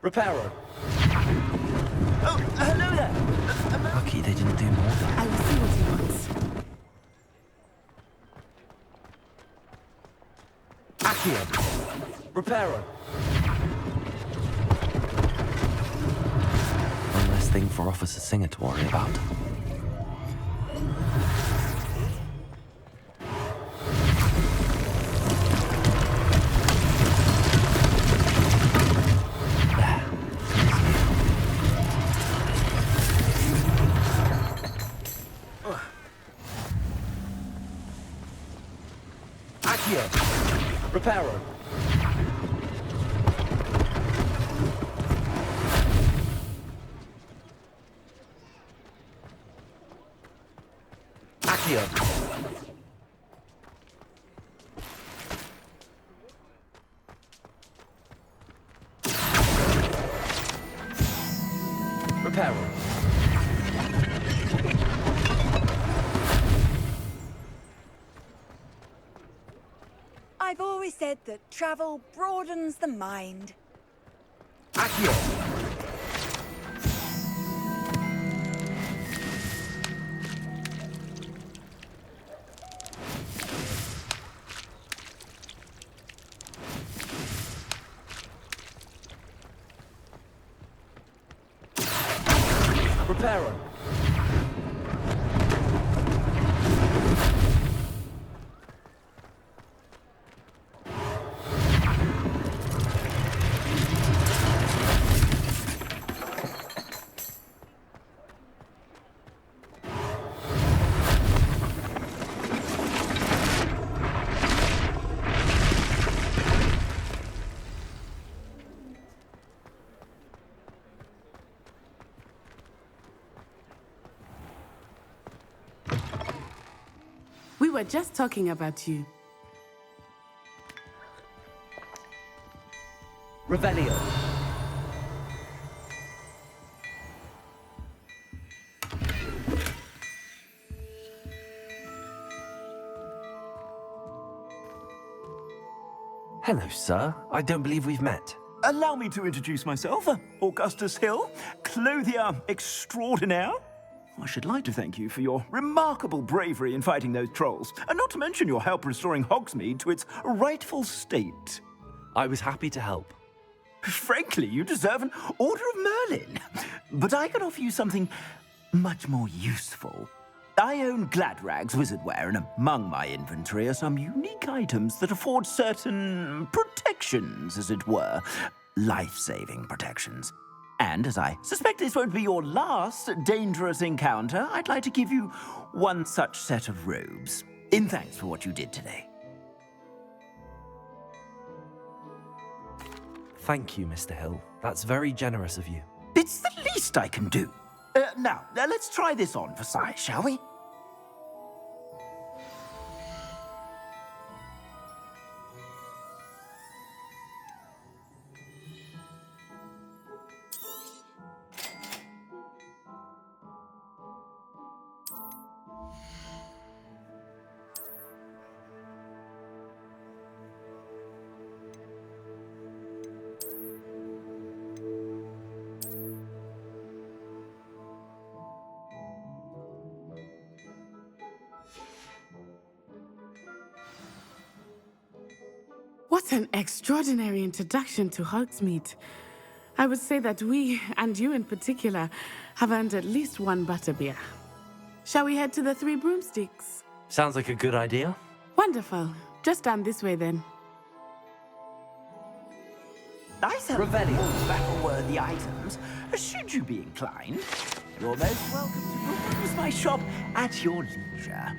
Reparo. Oh, hello there. Lucky they didn't do more. I will see what he wants. Accio. Reparo. One less thing for Officer Singer to worry about. Reparo. Accio. Reparo. I've always said that travel broadens the mind. Accio. Reparo. We were just talking about you. Revelio. Hello, sir. I don't believe we've met. Allow me to introduce myself, Augustus Hill, clothier extraordinaire. I should like to thank you for your remarkable bravery in fighting those trolls, and not to mention your help restoring Hogsmeade to its rightful state. I was happy to help. Frankly, you deserve an Order of Merlin. But I can offer you something much more useful. I own Gladrag's wizardware, and among my inventory are some unique items that afford certain protections, as it were. Life-saving protections. And as I suspect this won't be your last dangerous encounter, I'd like to give you one such set of robes, in thanks for what you did today. Thank you, Mr. Hill. That's very generous of you. It's the least I can do. Now, let's try this on for size, shall we? What an extraordinary introduction to Hogsmeade. I would say that we, and you in particular, have earned at least one butterbeer. Shall we head to the Three Broomsticks? Sounds like a good idea. Wonderful. Just down this way then. I sell battle-worthy items, should you be inclined. You're most welcome to peruse my shop at your leisure.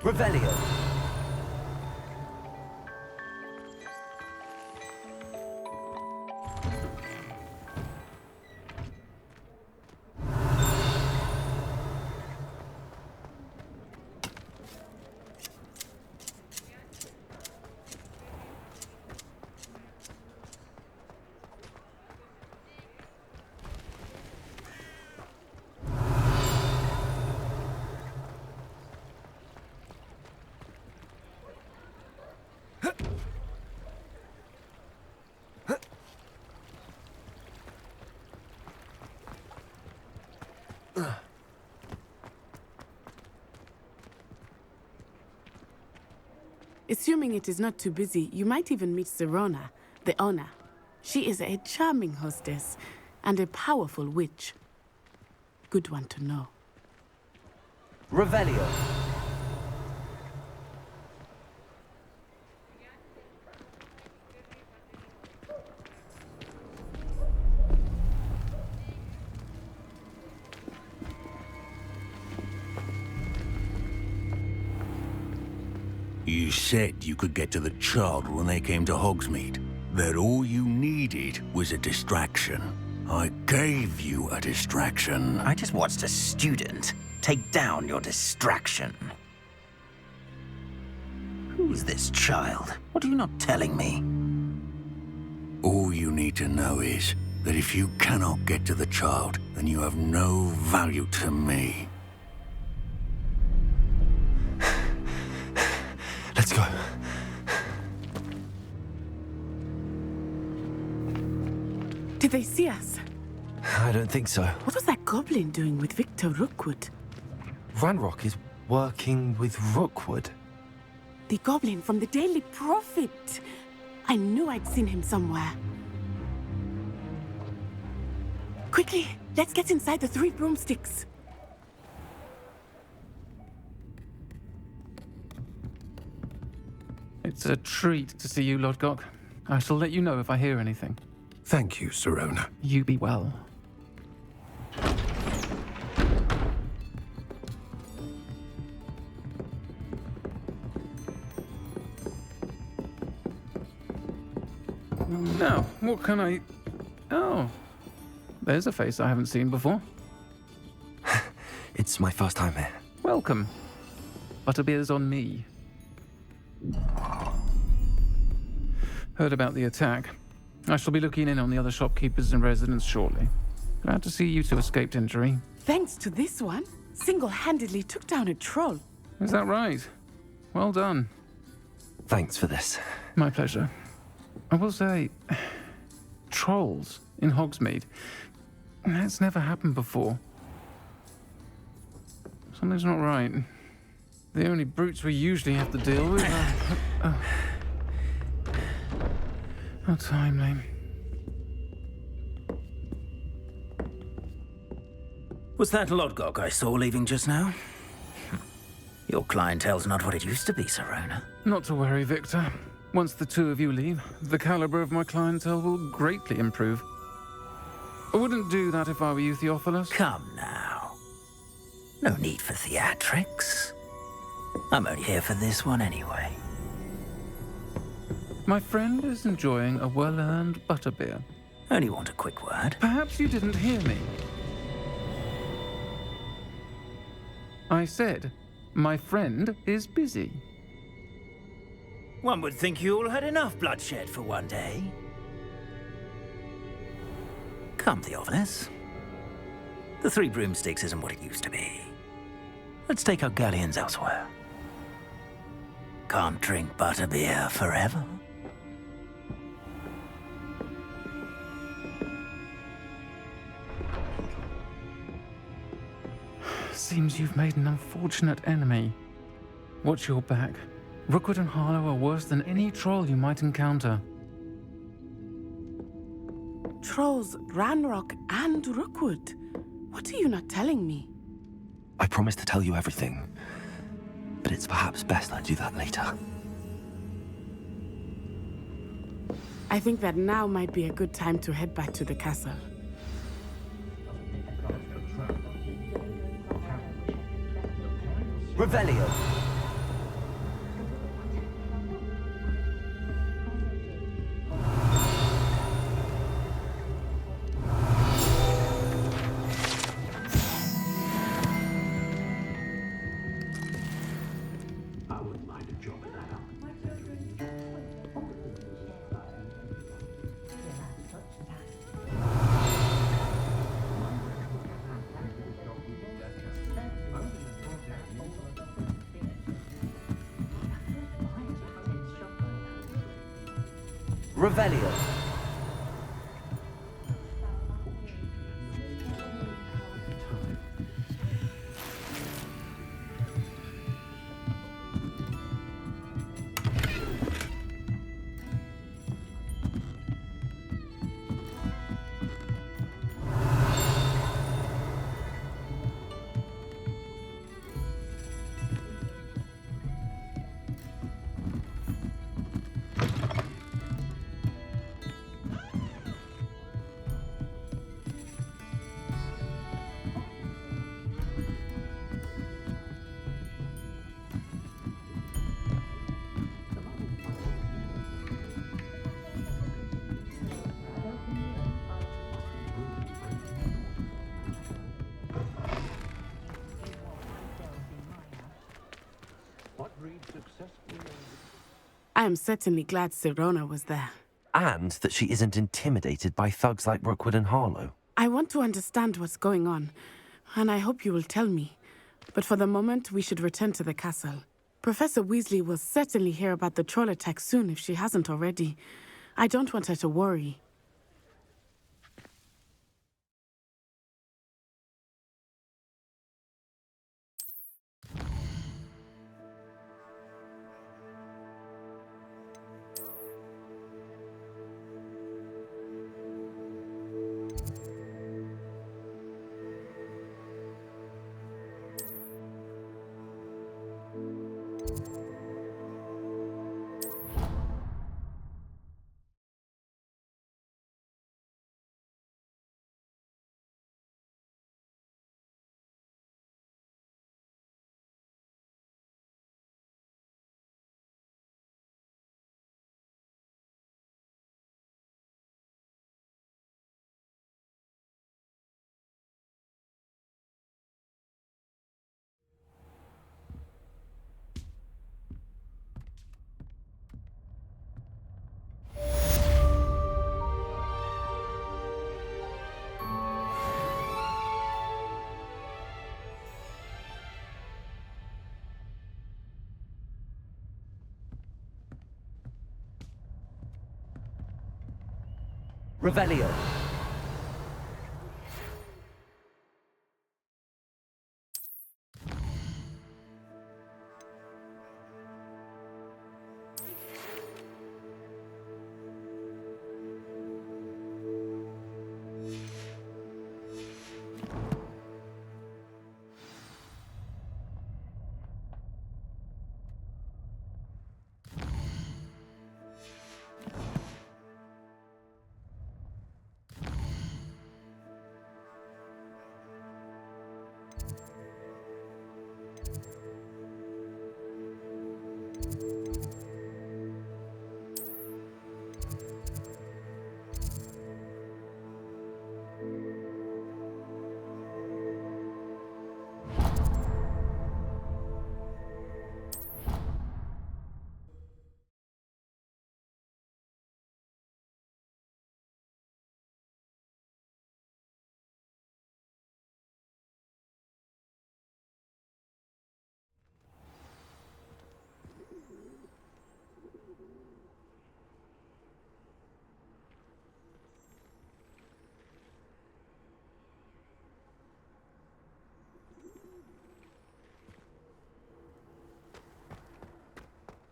Revelio. Assuming it is not too busy, you might even meet Serona, the owner. She is a charming hostess and a powerful witch. Good one to know. Revelio. You said you could get to the child when they came to Hogsmeade. That all you needed was a distraction. I gave you a distraction. I just watched a student take down your distraction. Who's this child? What are you not telling me? All you need to know is that if you cannot get to the child, then you have no value to me. Let's go. Did they see us? I don't think so. What was that goblin doing with Victor Rookwood? Ranrock is working with Rookwood. The goblin from the Daily Prophet. I knew I'd seen him somewhere. Quickly, let's get inside the 3 broomsticks. It's a treat to see you, Lodgok. I shall let you know if I hear anything. Thank you, Serona. You be well. Now, what can I... Oh, there's a face I haven't seen before. It's my first time here. Welcome. Butterbeer's on me. Heard about the attack. I shall be looking in on the other shopkeepers and residents shortly. Glad to see you two escaped injury. Thanks to this one, single-handedly took down a troll. Is that right? Well done. Thanks for this. My pleasure. I will say, trolls in Hogsmeade. That's never happened before. Something's not right. The only brutes we usually have to deal with are... How timely. Was that Lodgok I saw leaving just now? Your clientele's not what it used to be, Serona. Not to worry, Victor. Once the 2 of you leave, the caliber of my clientele will greatly improve. I wouldn't do that if I were you, Theophilus. Come now. No need for theatrics. I'm only here for this one anyway. My friend is enjoying a well-earned butterbeer. Only want a quick word. Perhaps you didn't hear me. I said, my friend is busy. One would think you all had enough bloodshed for one day. Come, Theophilus. The 3 broomsticks isn't what it used to be. Let's take our galleons elsewhere. Can't drink butterbeer forever. Seems you've made an unfortunate enemy. Watch your back. Rookwood and Harlow are worse than any troll you might encounter. Trolls, Ranrock, and Rookwood. What are you not telling me? I promised to tell you everything, but it's perhaps best I do that later. I think that now might be a good time to head back to the castle. Revelio. Revelio. I am certainly glad Sirona was there. And that she isn't intimidated by thugs like Rookwood and Harlow. I want to understand what's going on, and I hope you will tell me. But for the moment, we should return to the castle. Professor Weasley will certainly hear about the troll attack soon if she hasn't already. I don't want her to worry. Revelio.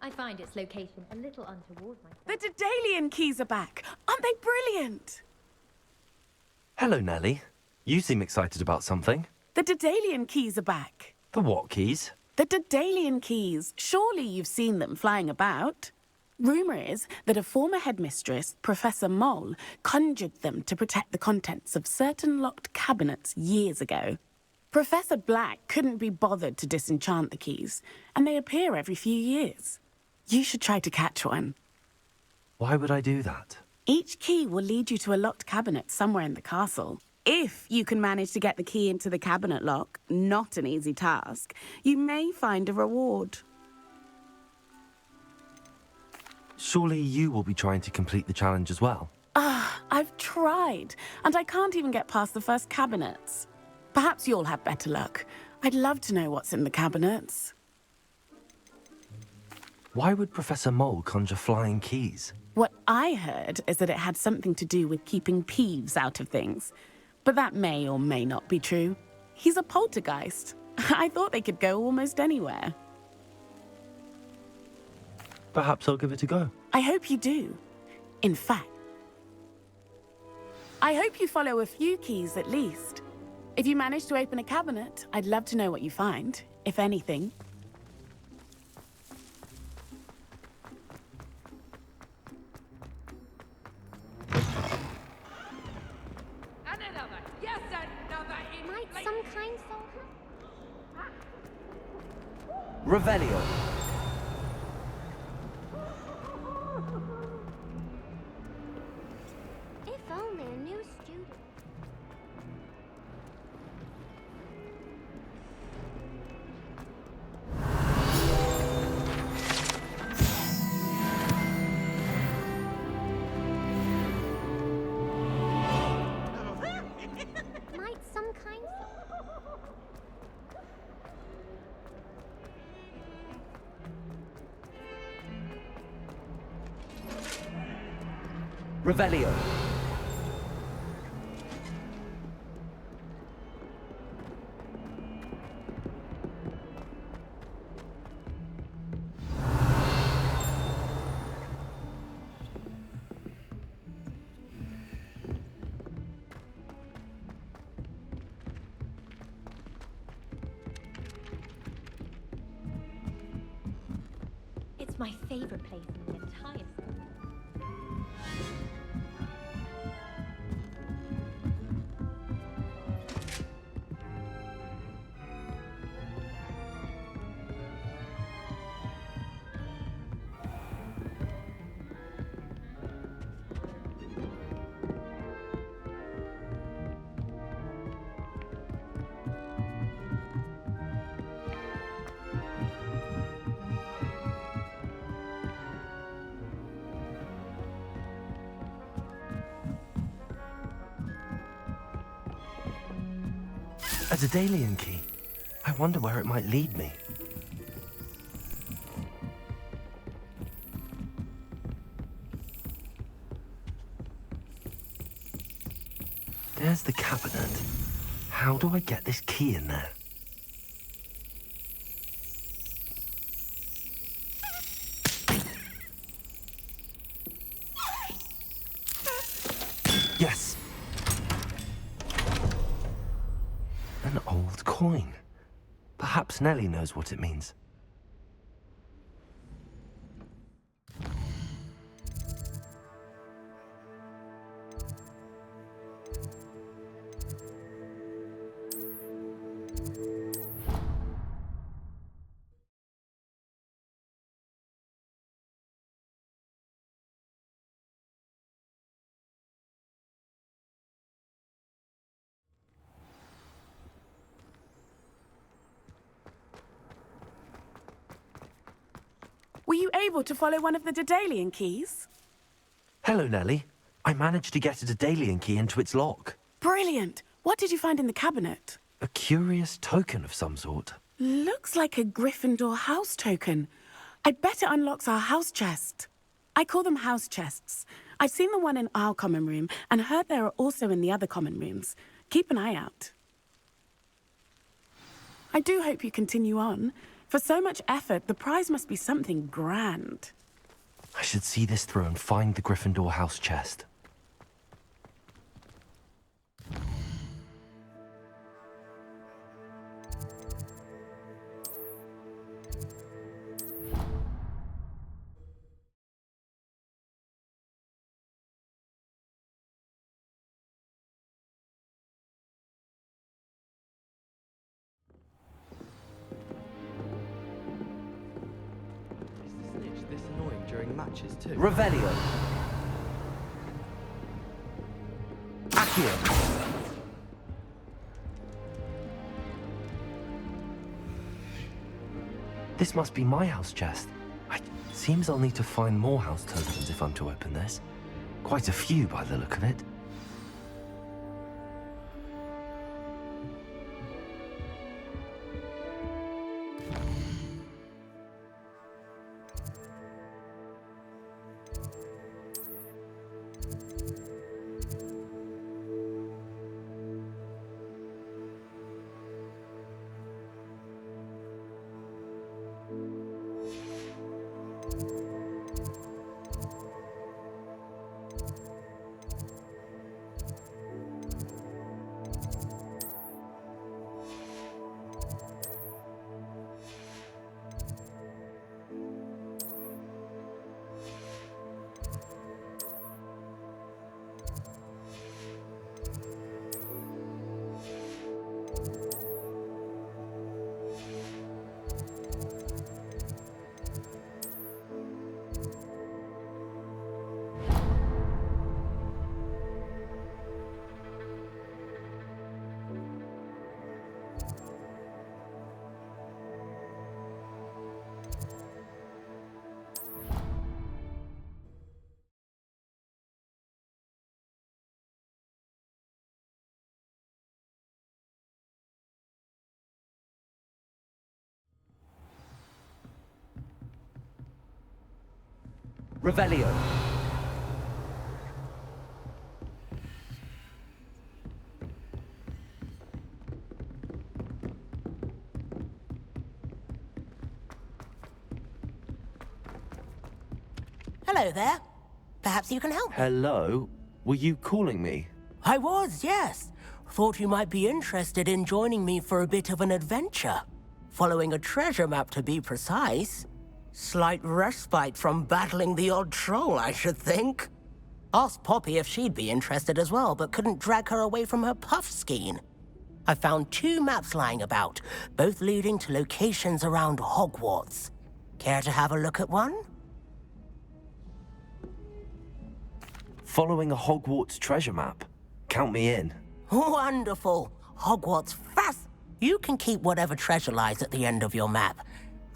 I find its location a little untoward myself. The Daedalian keys are back! Aren't they brilliant? Hello, Nellie. You seem excited about something. The Daedalian keys are back. The what keys? The Daedalian keys. Surely you've seen them flying about. Rumour is that a former headmistress, Professor Moll, conjured them to protect the contents of certain locked cabinets years ago. Professor Black couldn't be bothered to disenchant the keys, and they appear every few years. You should try to catch one. Why would I do that? Each key will lead you to a locked cabinet somewhere in the castle. If you can manage to get the key into the cabinet lock, not an easy task, you may find a reward. Surely you will be trying to complete the challenge as well. I've tried, and I can't even get past the first cabinets. Perhaps you'll have better luck. I'd love to know what's in the cabinets. Why would Professor Moll conjure flying keys? What I heard is that it had something to do with keeping Peeves out of things. But that may or may not be true. He's a poltergeist. I thought they could go almost anywhere. Perhaps I'll give it a go. I hope you do. In fact, I hope you follow a few keys at least. If you manage to open a cabinet, I'd love to know what you find, if anything. Might some kind soul Revelio. If only a new student. Might some kind Revelio. It's my favorite place in the entire city. A Daedalian key. I wonder where it might lead me. There's the cabinet. How do I get this key in there? Yes! An old coin. Perhaps Nellie knows what it means. Were you able to follow one of the Daedalian keys? Hello, Nellie. I managed to get a Daedalian key into its lock. Brilliant! What did you find in the cabinet? A curious token of some sort. Looks like a Gryffindor house token. I bet it unlocks our house chest. I call them house chests. I've seen the one in our common room and heard there are also in the other common rooms. Keep an eye out. I do hope you continue on. For so much effort, the prize must be something grand. I should see this through and find the Gryffindor house chest. This annoying during matches too. Revelio. Accio. This must be my house chest. Seems I'll need to find more house tokens if I'm to open this. Quite a few by the look of it. Revelio. Hello there. Perhaps you can help me. Hello? Were you calling me? I was, yes. Thought you might be interested in joining me for a bit of an adventure. Following a treasure map, to be precise. Slight respite from battling the odd troll, I should think. Asked Poppy if she'd be interested as well, but couldn't drag her away from her puff skein. I found 2 maps lying about, both leading to locations around Hogwarts. Care to have a look at one? Following a Hogwarts treasure map. Count me in. Wonderful. Hogwarts fast. You can keep whatever treasure lies at the end of your map.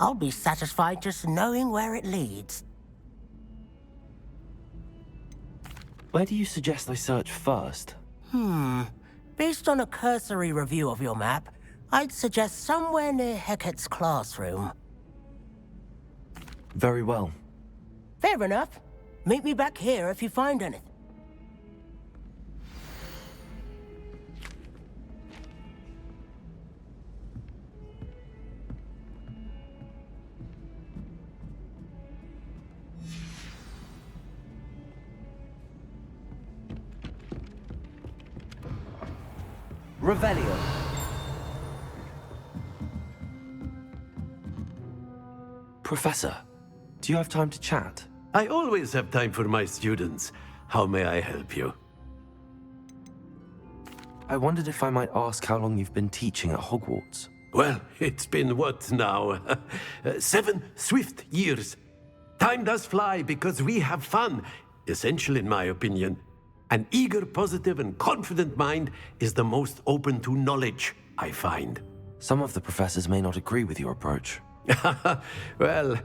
I'll be satisfied just knowing where it leads. Where do you suggest I search first? Based on a cursory review of your map, I'd suggest somewhere near Hecat's classroom. Very well. Fair enough. Meet me back here if you find anything. Revelio. Professor, do you have time to chat? I always have time for my students. How may I help you? I wondered if I might ask how long you've been teaching at Hogwarts. Well, it's been what now? 7 swift years. Time does fly because we have fun. Essential in my opinion. An eager, positive, and confident mind is the most open to knowledge, I find. Some of the professors may not agree with your approach. Well,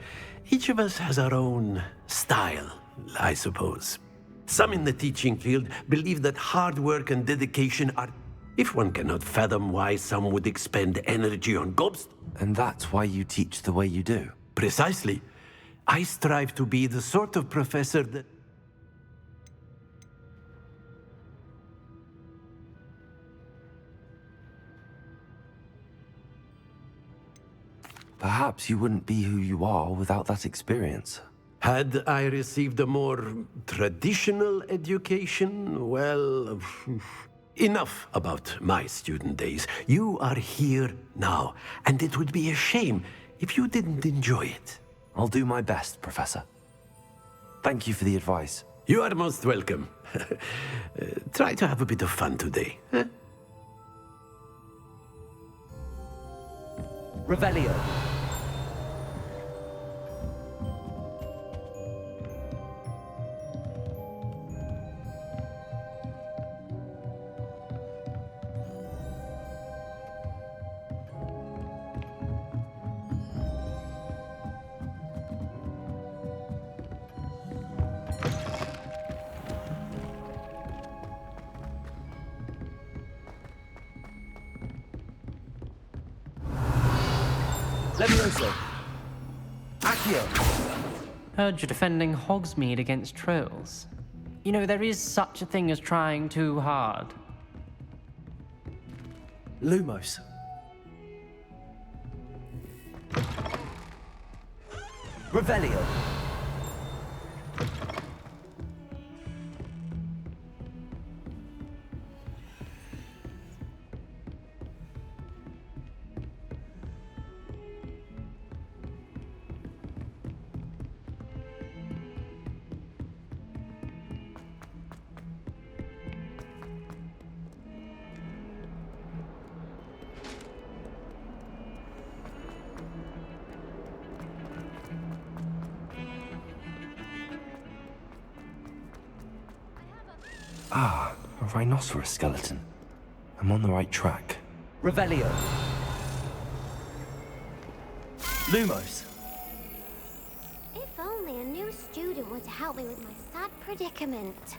each of us has our own style, I suppose. Some in the teaching field believe that hard work and dedication are... If one cannot fathom why some would expend energy on gobs... And that's why you teach the way you do? Precisely. I strive to be the sort of professor that... Perhaps you wouldn't be who you are without that experience. Had I received a more traditional education, well... Enough about my student days. You are here now, and it would be a shame if you didn't enjoy it. I'll do my best, Professor. Thank you for the advice. You are most welcome. Try to have a bit of fun today. Huh? Revelio. Levioso. Accio. Heard you're defending Hogsmeade against trolls. You know, there is such a thing as trying too hard. Lumos. Revelio. Ah, a rhinoceros skeleton. I'm on the right track. Revelio. Lumos. If only a new student would help me with my sad predicament.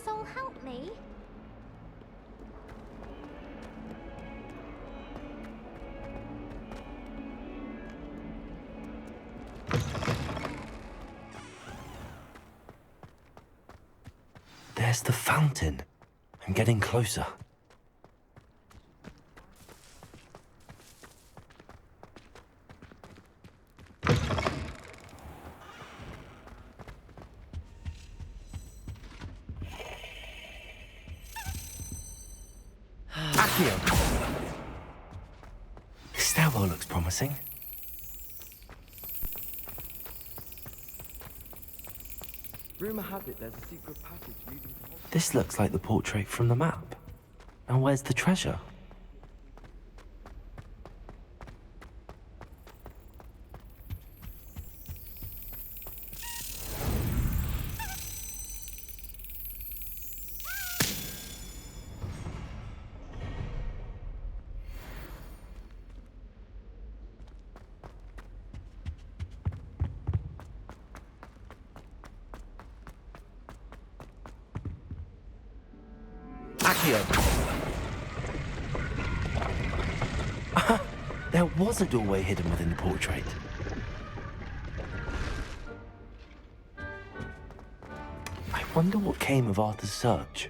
soul help me? There's the fountain. I'm getting closer. Accio! The stairwell looks promising. Rumor has it there's a secret passage leading to Hogwarts. This looks like the portrait from the map. Now where's the treasure? There was a doorway hidden within the portrait. I wonder what came of Arthur's search.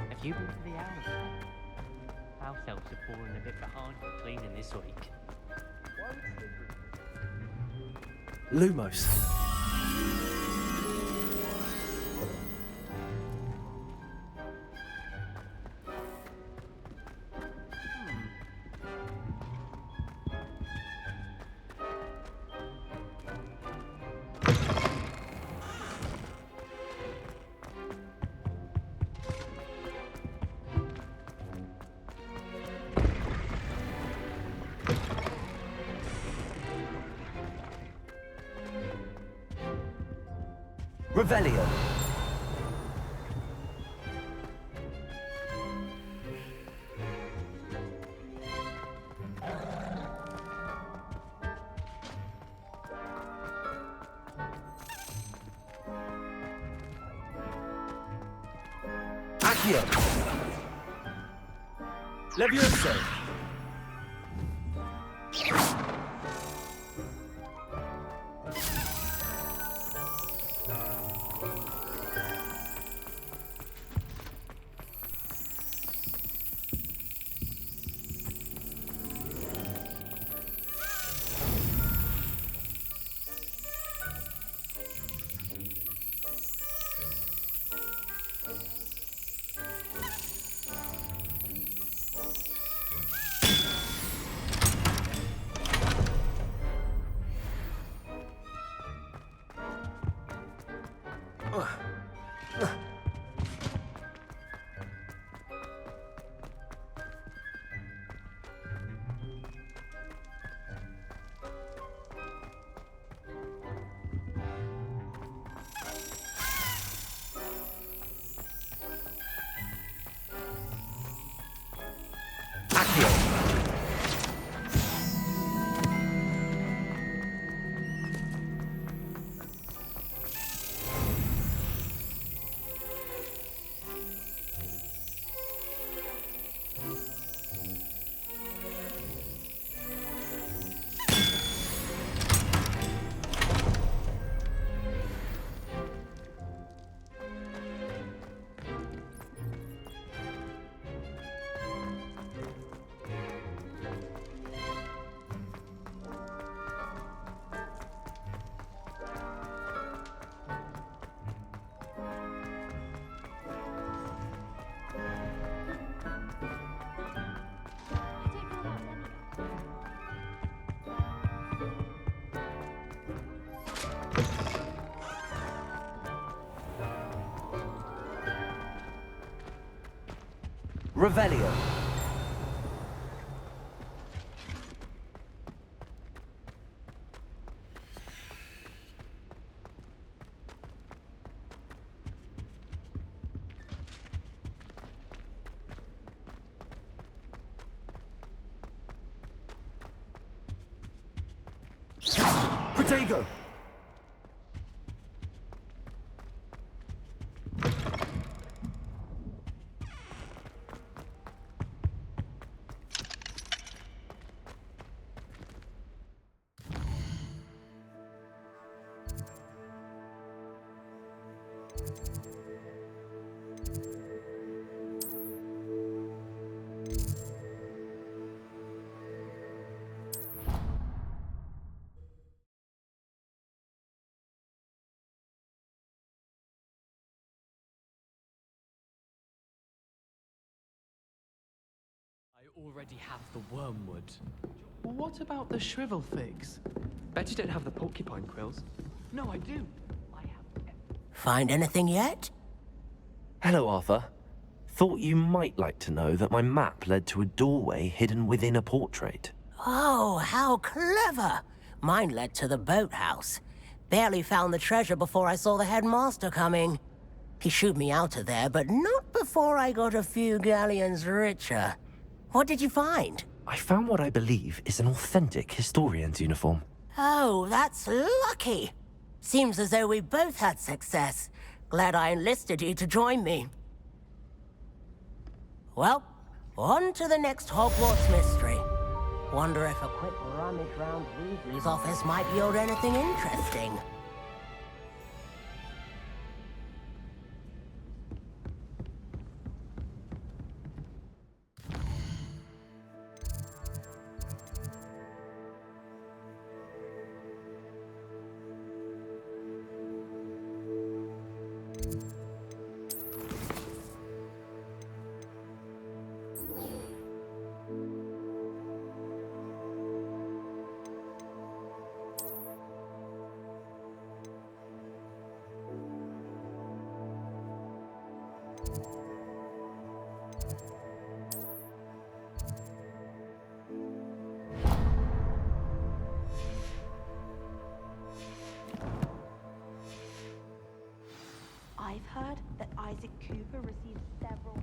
Have you been to the owl? House elves are falling a bit behind with cleaning this week. Lumos. Revelio. Accio. Levioso. Revelio. Dago! I already have the wormwood. Well, what about the shrivel figs? Bet you don't have the porcupine quills. No, I do. Find anything yet? Hello, Arthur. Thought you might like to know that my map led to a doorway hidden within a portrait. Oh, how clever! Mine led to the boathouse. Barely found the treasure before I saw the headmaster coming. He shooed me out of there, but not before I got a few galleons richer. What did you find? I found what I believe is an authentic historian's uniform. Oh, that's lucky. Seems as though we both had success. Glad I enlisted you to join me. Well, on to the next Hogwarts mystery. Wonder if a quick rummage round Weasley's office might yield anything interesting. I've heard that Isaac Cooper received several...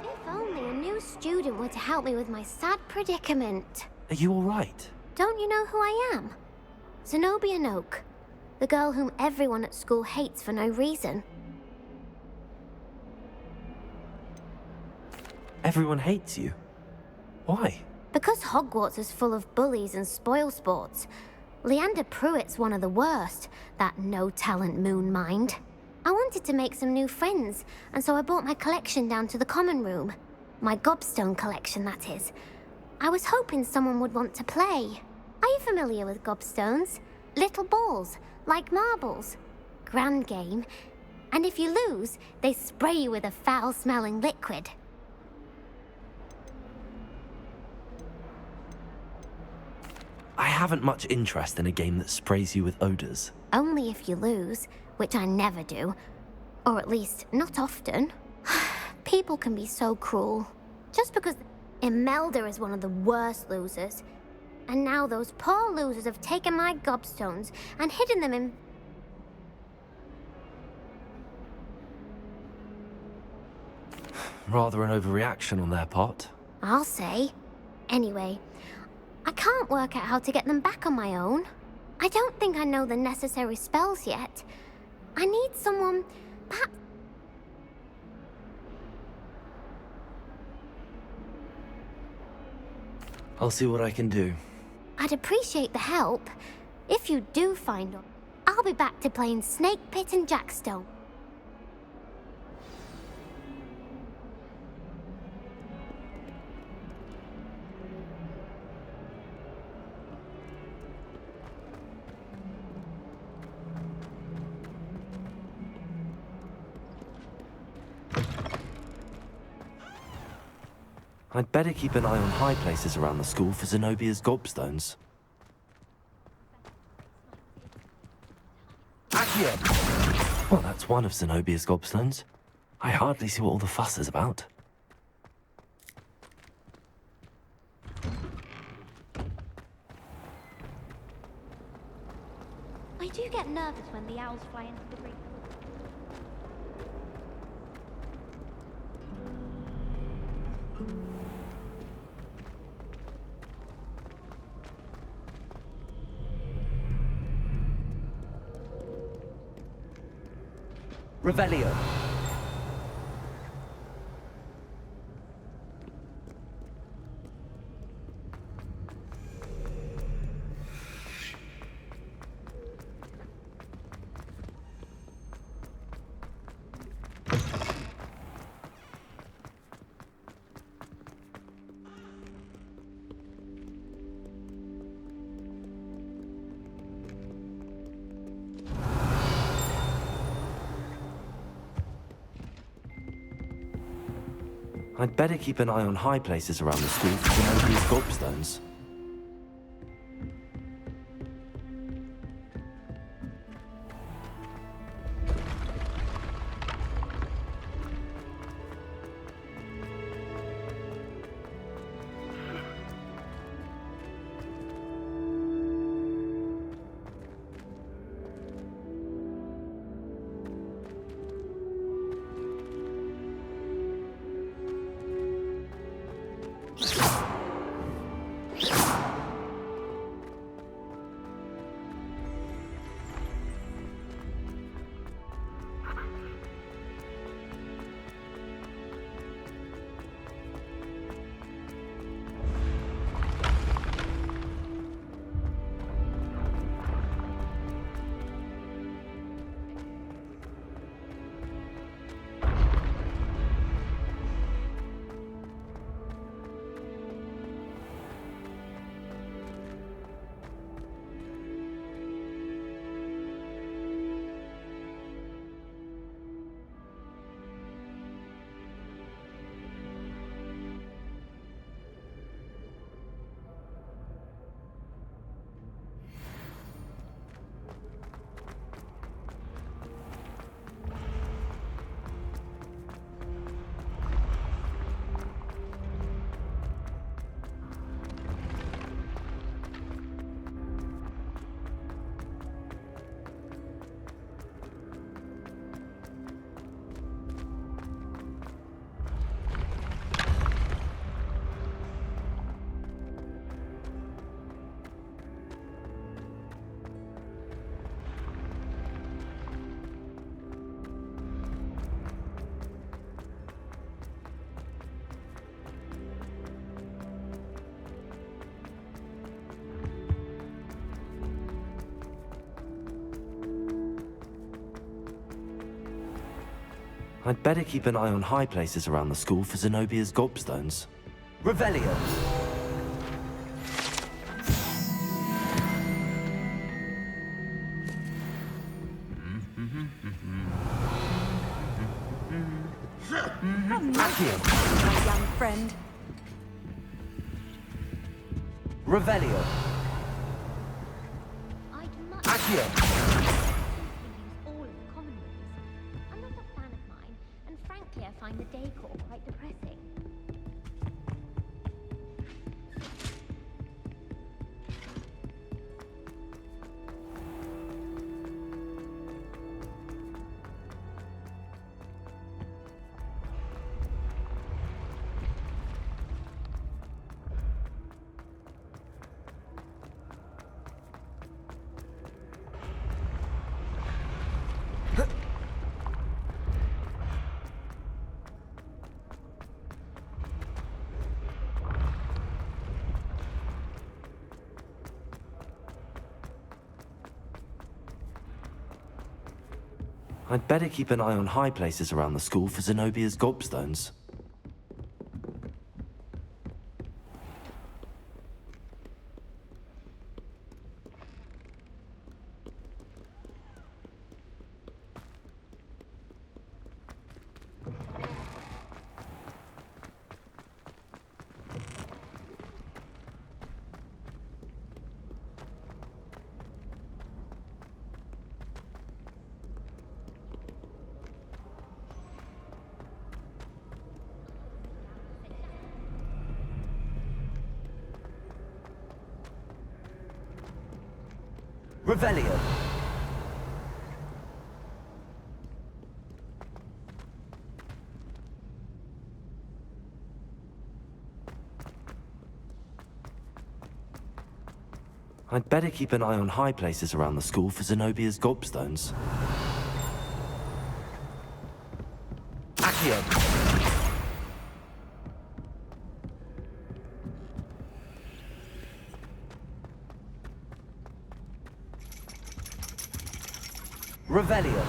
If only a new student were to help me with my sad predicament. Are you all right? Don't you know who I am? Zenobia Noak, the girl whom everyone at school hates for no reason. Everyone hates you. Why? Because Hogwarts is full of bullies and spoilsports. Leander Pruitt's one of the worst, that no-talent moon mind. I wanted to make some new friends, and so I brought my collection down to the common room. My gobstone collection, that is. I was hoping someone would want to play. Are you familiar with gobstones? Little balls, like marbles. Grand game. And if you lose, they spray you with a foul-smelling liquid. I haven't much interest in a game that sprays you with odors. Only if you lose, which I never do. Or at least, not often. People can be so cruel. Just because Imelda is one of the worst losers. And now those poor losers have taken my gobstones and hidden them in... Rather an overreaction on their part. I'll say. Anyway, I can't work out how to get them back on my own. I don't think I know the necessary spells yet. I need someone, perhaps... I'll see what I can do. I'd appreciate the help. If you do find them, I'll be back to playing Snake Pit and Jackstone. I'd better keep an eye on high places around the school for Zenobia's gobstones. Accio! Well, that's one of Zenobia's gobstones. I hardly see what all the fuss is about. I do get nervous when the owls fly into the great hall. Revelio. I'd better keep an eye on high places around the school for Zenobia's gobstones. I'd better keep an eye on high places around the school for Zenobia's gobstones. Revelio. My young friend. Revelio. Accio. All of the common rooms. I'm not a fan of mine, and frankly, I find the decor quite depressing. I'd better keep an eye on high places around the school for Zenobia's gobstones. Revelio. I'd better keep an eye on high places around the school for Zenobia's gobstones. Accio. Revelio.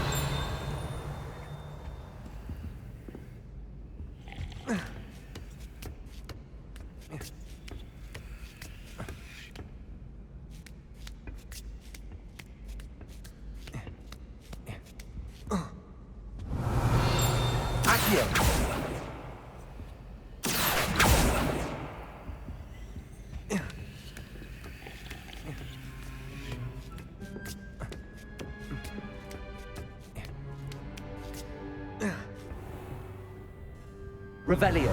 Revelio.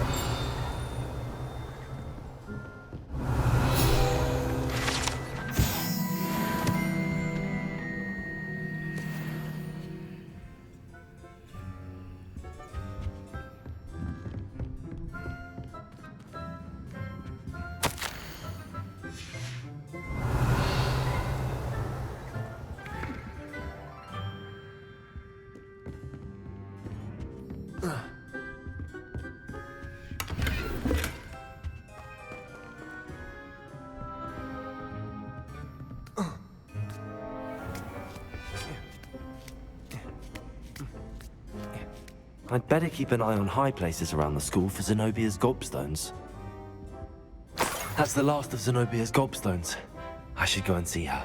I'd better keep an eye on high places around the school for Zenobia's gobstones. That's the last of Zenobia's gobstones. I should go and see her.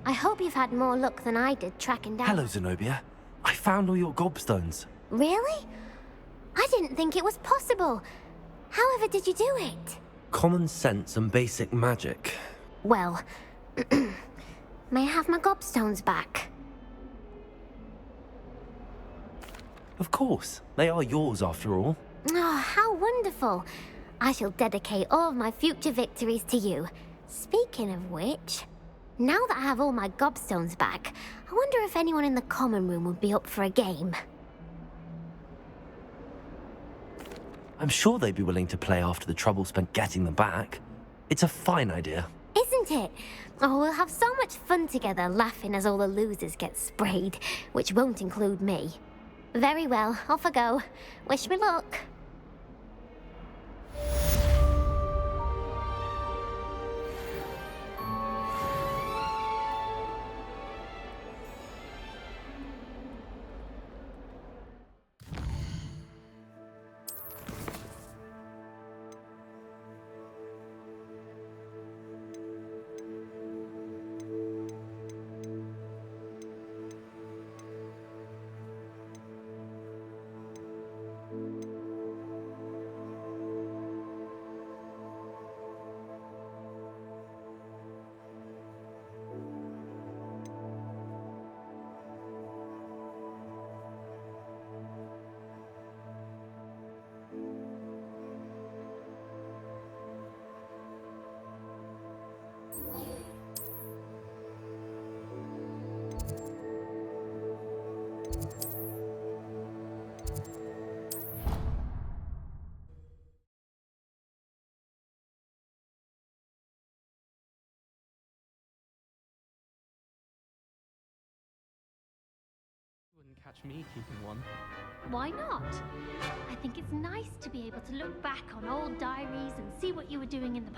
I hope you've had more luck than I did tracking down... Hello, Zenobia. I found all your gobstones. Really? I didn't think it was possible. However did you do it? Common sense and basic magic. Well, may I have my gobstones back? Of course. They are yours, after all. Oh, how wonderful. I shall dedicate all of my future victories to you. Speaking of which, now that I have all my gobstones back, I wonder if anyone in the common room would be up for a game. I'm sure they'd be willing to play after the trouble spent getting them back. It's a fine idea. Isn't it? Oh, we'll have so much fun together, laughing as all the losers get sprayed, which won't include me. Very well, off I go. Wish me luck. catch me keeping one. Why not? I think it's nice to be able to look back on old diaries and see what you were doing in the